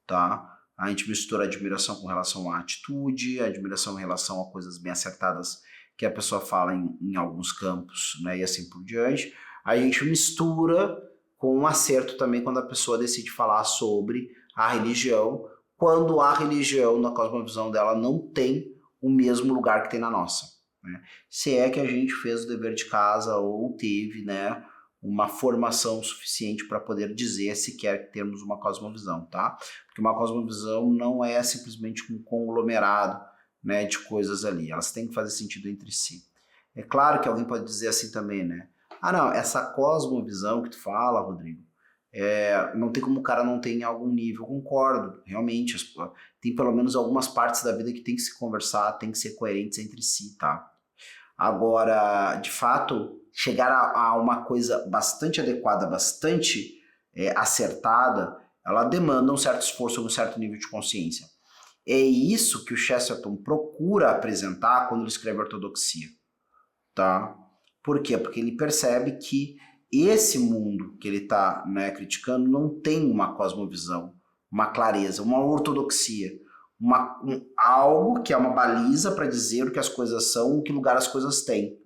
tá? A gente mistura a admiração com relação à atitude, a admiração em relação a coisas bem acertadas que a pessoa fala em alguns campos, né, e assim por diante. A gente mistura com um acerto também quando a pessoa decide falar sobre a religião, quando a religião, na cosmovisão dela, não tem o mesmo lugar que tem na nossa, né? Se é que a gente fez o dever de casa ou teve, né, uma formação suficiente para poder dizer sequer que temos uma cosmovisão, tá? Porque uma cosmovisão não é simplesmente um conglomerado, né, de coisas ali, elas têm que fazer sentido entre si. É claro que alguém pode dizer assim também, né? Não, essa cosmovisão que tu fala, Rodrigo, não tem como o cara não ter em algum nível. Concordo, realmente, tem pelo menos algumas partes da vida que tem que se conversar, tem que ser coerentes entre si, tá? Agora, de fato, chegar a uma coisa bastante adequada, bastante acertada, ela demanda um certo esforço, um certo nível de consciência. É isso que o Chesterton procura apresentar quando ele escreve Ortodoxia, tá? Por quê? Porque ele percebe que esse mundo que ele está, né, criticando não tem uma cosmovisão, uma clareza, uma ortodoxia, algo que é uma baliza para dizer o que as coisas são, que lugar as coisas têm.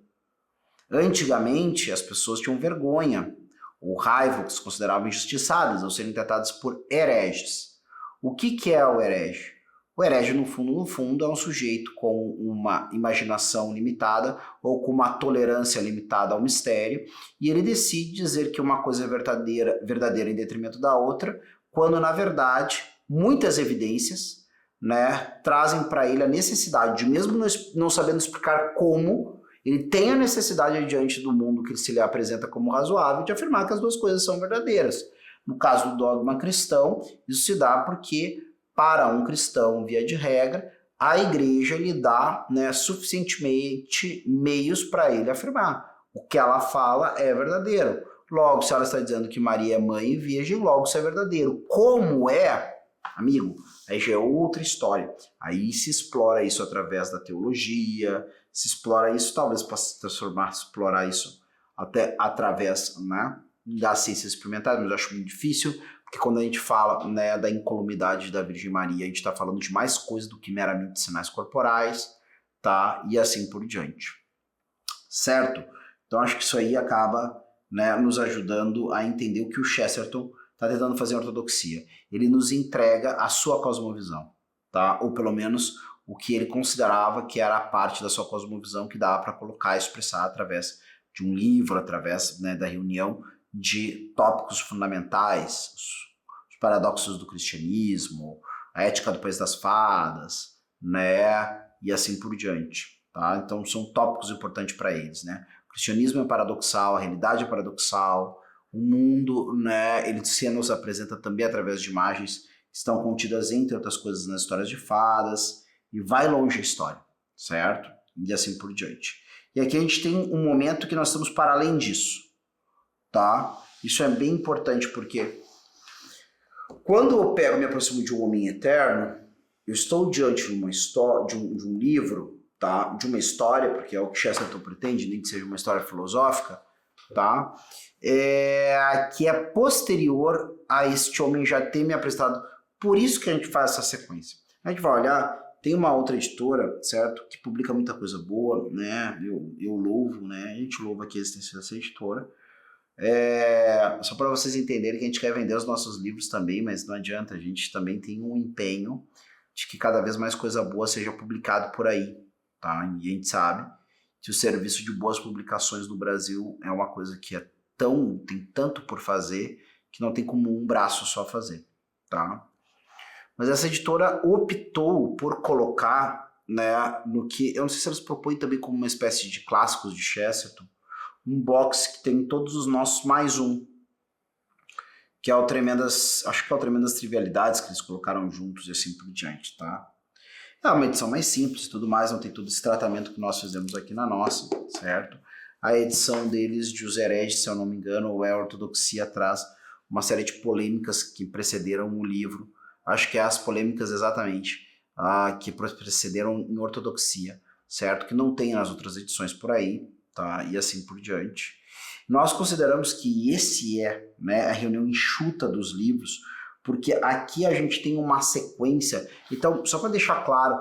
Antigamente, as pessoas tinham vergonha ou raiva, que se consideravam injustiçadas, ou serem tratadas por hereges. O que é o herege? O herege, no fundo, é um sujeito com uma imaginação limitada ou com uma tolerância limitada ao mistério, e ele decide dizer que uma coisa é verdadeira em detrimento da outra, quando, na verdade, muitas evidências, né, trazem para ele a necessidade de, mesmo não sabendo explicar como, ele tem a necessidade diante do mundo que se lhe apresenta como razoável de afirmar que as duas coisas são verdadeiras. No caso do dogma cristão, isso se dá porque, para um cristão, via de regra, a igreja lhe dá, né, suficientemente meios para ele afirmar. O que ela fala é verdadeiro. Logo, se ela está dizendo que Maria é mãe e virgem, logo isso é verdadeiro. Como é, amigo, aí já é outra história. Aí se explora isso através da teologia, se explora isso, talvez possa explorar isso até através, né, das ciências experimentais, mas eu acho muito difícil, porque quando a gente fala, né, da incolumidade da Virgem Maria, a gente está falando de mais coisa do que meramente sinais corporais, tá? E assim por diante. Certo? Então acho que isso aí acaba, né, nos ajudando a entender o que o Chesterton está tentando fazer em ortodoxia. Ele nos entrega a sua cosmovisão, tá? Ou pelo menos o que ele considerava que era a parte da sua cosmovisão que dava para colocar e expressar através de um livro, através, né, da reunião de tópicos fundamentais, os paradoxos do cristianismo, a ética do país das fadas, né, e assim por diante, tá? Então são tópicos importantes para eles, né? O cristianismo é paradoxal, a realidade é paradoxal, o mundo, né, ele se nos apresenta também através de imagens que estão contidas, entre outras coisas, nas histórias de fadas, e vai longe a história, certo? E assim por diante. E aqui a gente tem um momento que nós estamos para além disso, tá? Isso é bem importante porque quando eu me aproximo de um homem eterno, eu estou diante de uma história, de um livro, tá? De uma história, porque é o que Chesterton pretende, nem que seja uma história filosófica, tá? Que é posterior a este homem já ter me apresentado. Por isso que a gente faz essa sequência. A gente vai olhar, tem uma outra editora, certo? Que publica muita coisa boa, né? Eu louvo, né? A gente louva aqui a existência dessa editora. Só para vocês entenderem que a gente quer vender os nossos livros também, mas não adianta, a gente também tem um empenho de que cada vez mais coisa boa seja publicado por aí, tá? E a gente sabe que o serviço de boas publicações no Brasil é uma coisa que tem tanto por fazer que não tem como um braço só fazer, tá? Mas essa editora optou por colocar, né, no que, eu não sei se eles propõem também como uma espécie de clássicos de Chesterton, um box que tem todos os nossos mais um, que é o Tremendas, acho que é o Tremendas Trivialidades que eles colocaram juntos e assim por diante, tá? É uma edição mais simples e tudo mais, não tem todo esse tratamento que nós fizemos aqui na nossa, certo? A edição deles de Os Hereges, se eu não me engano, ou é a Ortodoxia, traz uma série de polêmicas que precederam o livro, acho que é as polêmicas exatamente, que precederam em Ortodoxia, certo? Que não tem nas outras edições por aí, tá? E assim por diante. Nós consideramos que esse é, né, a reunião enxuta dos livros, porque aqui a gente tem uma sequência. Então, só para deixar claro,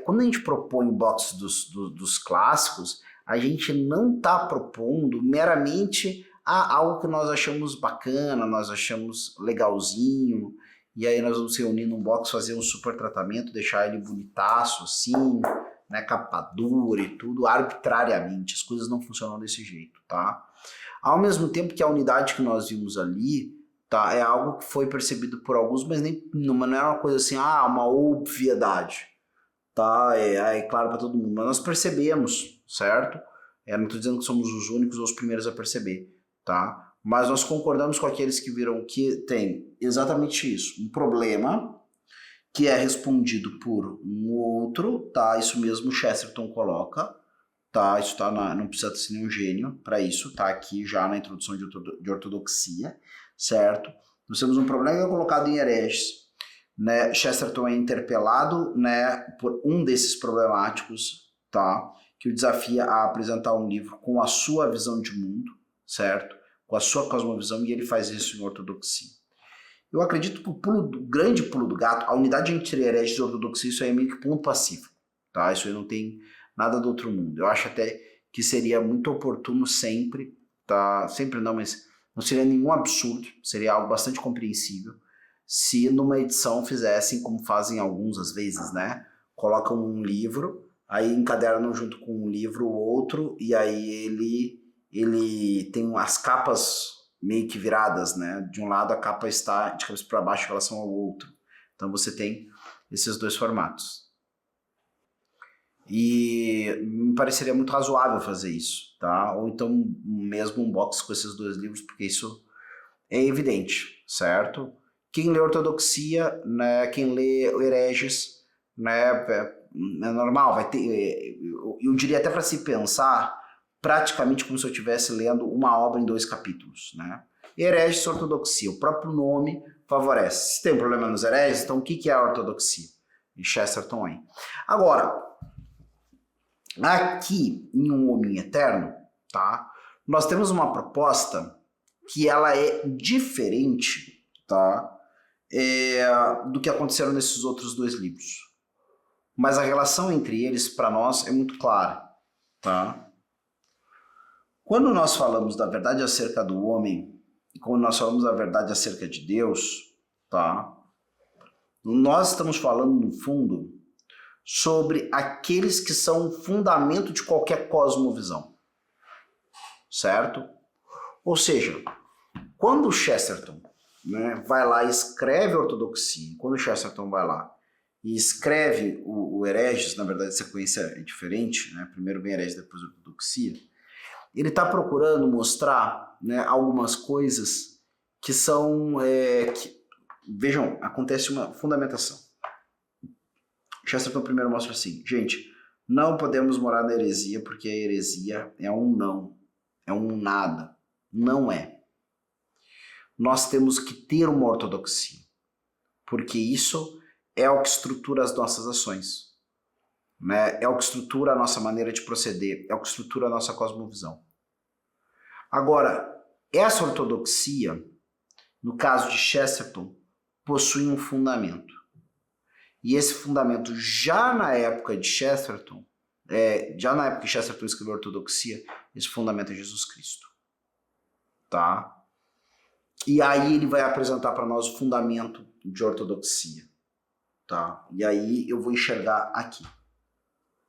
quando a gente propõe o box dos clássicos, a gente não está propondo meramente algo que nós achamos bacana, nós achamos legalzinho, e aí nós vamos se reunir num box, fazer um super tratamento, deixar ele bonitaço assim, né, capa dura e tudo, arbitrariamente. As coisas não funcionam desse jeito, tá? Ao mesmo tempo que a unidade que nós vimos ali, tá, é algo que foi percebido por alguns, mas não é uma coisa assim, uma obviedade, tá? É claro para todo mundo, mas nós percebemos, certo? Não estou dizendo que somos os únicos ou os primeiros a perceber, tá? Mas nós concordamos com aqueles que viram que tem exatamente isso, um problema que é respondido por um outro, tá? Isso mesmo Chesterton coloca, tá? Isso tá não precisa ser nenhum gênio para isso, tá aqui já na introdução de ortodoxia, certo? Nós temos um problema que é colocado em Hereges, né? Chesterton é interpelado, né, por um desses problemáticos, tá? Que o desafia a apresentar um livro com a sua visão de mundo, certo? Com a sua cosmovisão, e ele faz isso em ortodoxia. Eu acredito que o grande pulo do gato, a unidade entre hereges e ortodoxia, isso aí é meio que ponto pacífico, tá? Isso aí não tem nada do outro mundo. Eu acho até que seria muito oportuno sempre, tá? Sempre não, mas não seria nenhum absurdo, seria algo bastante compreensível, se numa edição fizessem como fazem alguns às vezes, né? Colocam um livro, aí encadernam junto com um livro o outro, e aí ele tem as capas meio que viradas, né? De um lado a capa está de cabeça para baixo em relação ao outro. Então você tem esses dois formatos. E me pareceria muito razoável fazer isso, tá? Ou então mesmo um box com esses dois livros, porque isso é evidente, certo? Quem lê Ortodoxia, né, quem lê o Hereges, né, é normal, vai ter, eu diria até para se pensar, praticamente como se eu estivesse lendo uma obra em 2 capítulos, né? Hereges e Ortodoxia, o próprio nome favorece. Se tem um problema nos hereges, então o que é a Ortodoxia? E Chesterton aí. Agora, aqui em Um Homem Eterno, tá? Nós temos uma proposta que ela é diferente, tá? Do que aconteceram nesses outros 2 livros. Mas a relação entre eles, para nós, é muito clara, tá? Quando nós falamos da verdade acerca do homem, e quando nós falamos da verdade acerca de Deus, tá? Nós estamos falando, no fundo, sobre aqueles que são o fundamento de qualquer cosmovisão, certo? Ou seja, quando Chesterton, né, vai lá e escreve a Ortodoxia, quando Chesterton vai lá e escreve o Hereges, na verdade a sequência é diferente, né? Primeiro vem Hereges, depois Ortodoxia, ele está procurando mostrar, né, algumas coisas que são... vejam, acontece uma fundamentação. Chesterton primeiro mostra assim, gente, não podemos morar na heresia, porque a heresia é um não, é um nada, não é. Nós temos que ter uma ortodoxia, porque isso é o que estrutura as nossas ações, né? É o que estrutura a nossa maneira de proceder, é o que estrutura a nossa cosmovisão. Agora, essa ortodoxia, no caso de Chesterton, possui um fundamento. E esse fundamento, já na época de Chesterton, já na época que Chesterton escreveu a ortodoxia, esse fundamento é Jesus Cristo. Tá? E aí ele vai apresentar para nós o fundamento de ortodoxia. Tá? E aí eu vou enxergar aqui.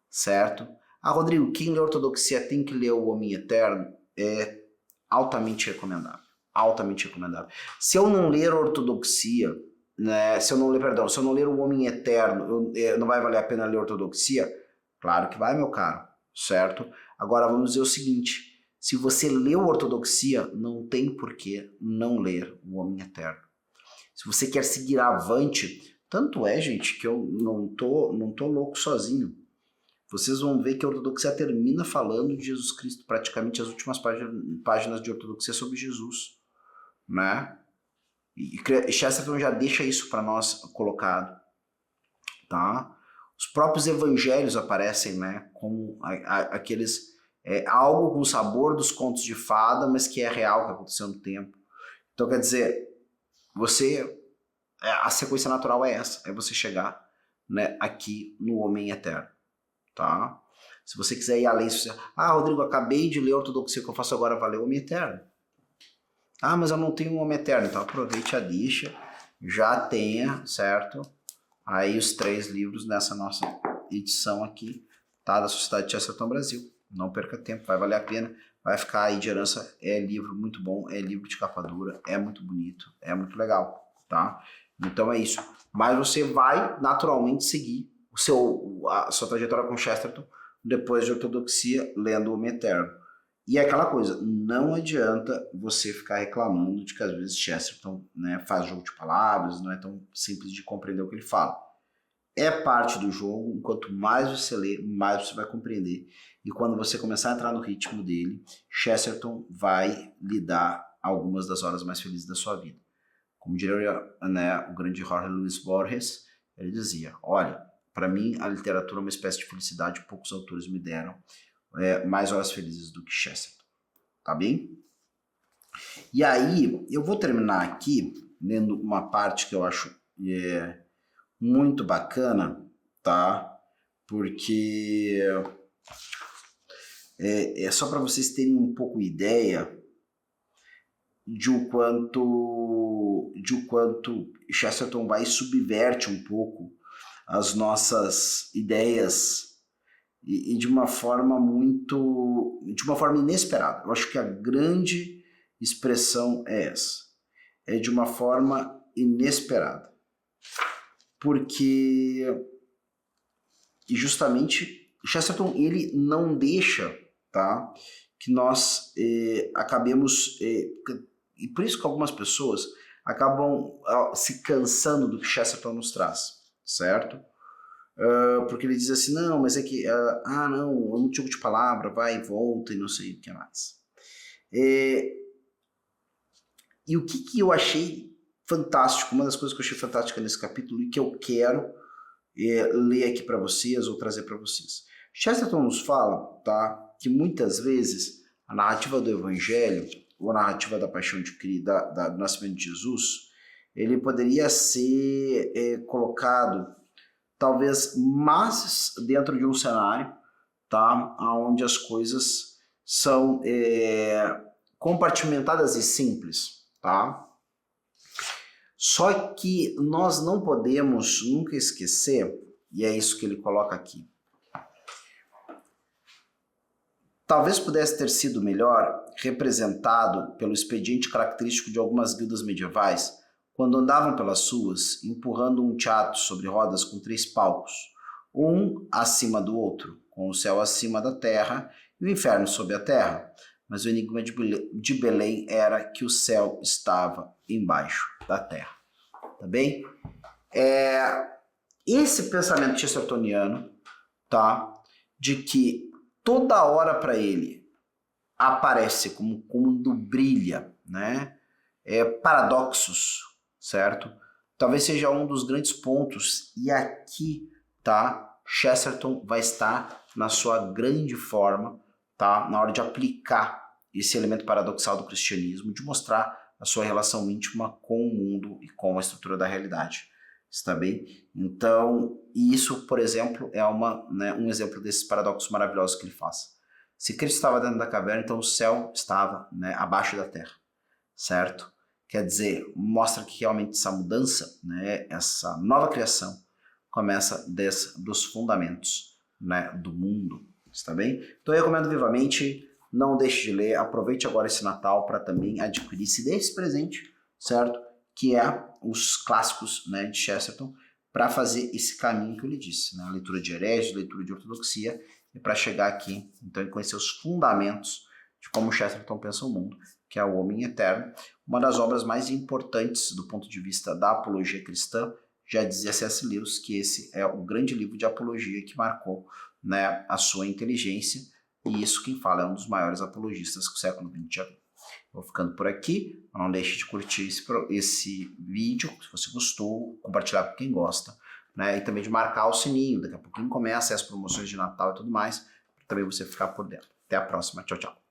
Certo? Ah, Rodrigo, quem lê ortodoxia tem que ler o Homem Eterno? É altamente recomendável. Altamente recomendável. Se eu não ler ortodoxia, né, se eu não ler o Homem Eterno, não vai valer a pena ler ortodoxia? Claro que vai, meu caro, certo? Agora vamos dizer o seguinte, se você leu ortodoxia, não tem por que não ler o Homem Eterno. Se você quer seguir avante, tanto é, gente, que eu não tô louco sozinho. Vocês vão ver que a ortodoxia termina falando de Jesus Cristo, praticamente as últimas páginas de ortodoxia sobre Jesus, né? E Chesterton já deixa isso para nós colocado, tá? Os próprios evangelhos aparecem, né, como aqueles algo com o sabor dos contos de fada, mas que é real, que aconteceu no tempo. Então, quer dizer, a sequência natural é essa, é você chegar, né, aqui no Homem Eterno, tá? Se você quiser ir além, se você... Rodrigo, acabei de ler a ortodoxia, que eu faço agora, valeu o Homem Eterno. Mas eu não tenho um Homem Eterno, então aproveite a deixa, já tenha, certo? Aí os 3 livros nessa nossa edição aqui, tá? Da Sociedade de Chesterton Brasil. Não perca tempo, vai valer a pena, vai ficar aí de herança, é livro muito bom, é livro de capa dura, é muito bonito, é muito legal, tá? Então é isso. Mas você vai naturalmente seguir a sua trajetória com Chesterton depois de ortodoxia, lendo o Homem Eterno. E é aquela coisa, não adianta você ficar reclamando de que às vezes Chesterton, né, faz jogo de palavras, não é tão simples de compreender o que ele fala. É parte do jogo, enquanto mais você lê, mais você vai compreender. E quando você começar a entrar no ritmo dele, Chesterton vai lhe dar algumas das horas mais felizes da sua vida. Como diria, né, o grande Jorge Luis Borges, ele dizia, olha, para mim a literatura é uma espécie de felicidade, poucos autores me deram mais horas felizes do que Chesterton, tá bem? E aí, eu vou terminar aqui lendo uma parte que eu acho muito bacana, tá? Porque é só para vocês terem um pouco ideia de o quanto de o quanto Chesterton vai e subverte um pouco as nossas ideias e de uma forma inesperada. Eu acho que a grande expressão é essa. É de uma forma inesperada. Porque justamente Chesterton, ele não deixa, tá, que nós acabemos... e por isso que algumas pessoas acabam se cansando do que Chesterton nos traz, certo? Porque ele diz assim, não, mas é que, não, é um jogo de palavra, vai e volta e não sei o que mais. E o que eu achei fantástico, uma das coisas que eu achei fantástica nesse capítulo e que eu quero ler aqui para vocês ou trazer para vocês. Chesterton nos fala, tá, que muitas vezes a narrativa do Evangelho ou a narrativa da paixão de Cristo, do nascimento de Jesus, ele poderia ser colocado talvez mais dentro de um cenário, tá, onde as coisas são compartimentadas e simples, tá? Só que nós não podemos nunca esquecer, e é isso que ele coloca aqui. Talvez pudesse ter sido melhor representado pelo expediente característico de algumas guildas medievais, quando andavam pelas ruas, empurrando um teatro sobre rodas com 3 palcos, um acima do outro, com o céu acima da terra e o inferno sob a terra. Mas o enigma de Belém era que o céu estava embaixo da terra. Tá bem? Esse pensamento chestertoniano, tá, de que toda hora para ele aparece como quando brilha, né? Paradoxos, certo? Talvez seja um dos grandes pontos, e aqui, tá, Chesterton vai estar na sua grande forma, tá, na hora de aplicar esse elemento paradoxal do cristianismo, de mostrar a sua relação íntima com o mundo e com a estrutura da realidade. Está bem? Então, isso, por exemplo, é um exemplo desses paradoxos maravilhosos que ele faz. Se Cristo estava dentro da caverna, então o céu estava, né, abaixo da terra, certo? Quer dizer, mostra que realmente essa mudança, né, essa nova criação, começa dos fundamentos, né, do mundo. Está bem? Então eu recomendo vivamente, não deixe de ler, aproveite agora esse Natal para também adquirir, se dê esse presente, certo? Que é os clássicos, né, de Chesterton, para fazer esse caminho que eu lhe disse, né? A leitura de herege, leitura de ortodoxia, e para chegar aqui, então, e conhecer os fundamentos de como Chesterton pensa o mundo, que é o Homem Eterno, uma das obras mais importantes do ponto de vista da apologia cristã. Já dizia C.S. Lewis que esse é o grande livro de apologia que marcou, né, a sua inteligência, e isso quem fala é um dos maiores apologistas que o século XX já viu. Vou ficando por aqui, não deixe de curtir esse vídeo, se você gostou, compartilhar com quem gosta, né, e também de marcar o sininho, daqui a pouquinho começa as promoções de Natal e tudo mais, para também você ficar por dentro. Até a próxima, tchau, tchau.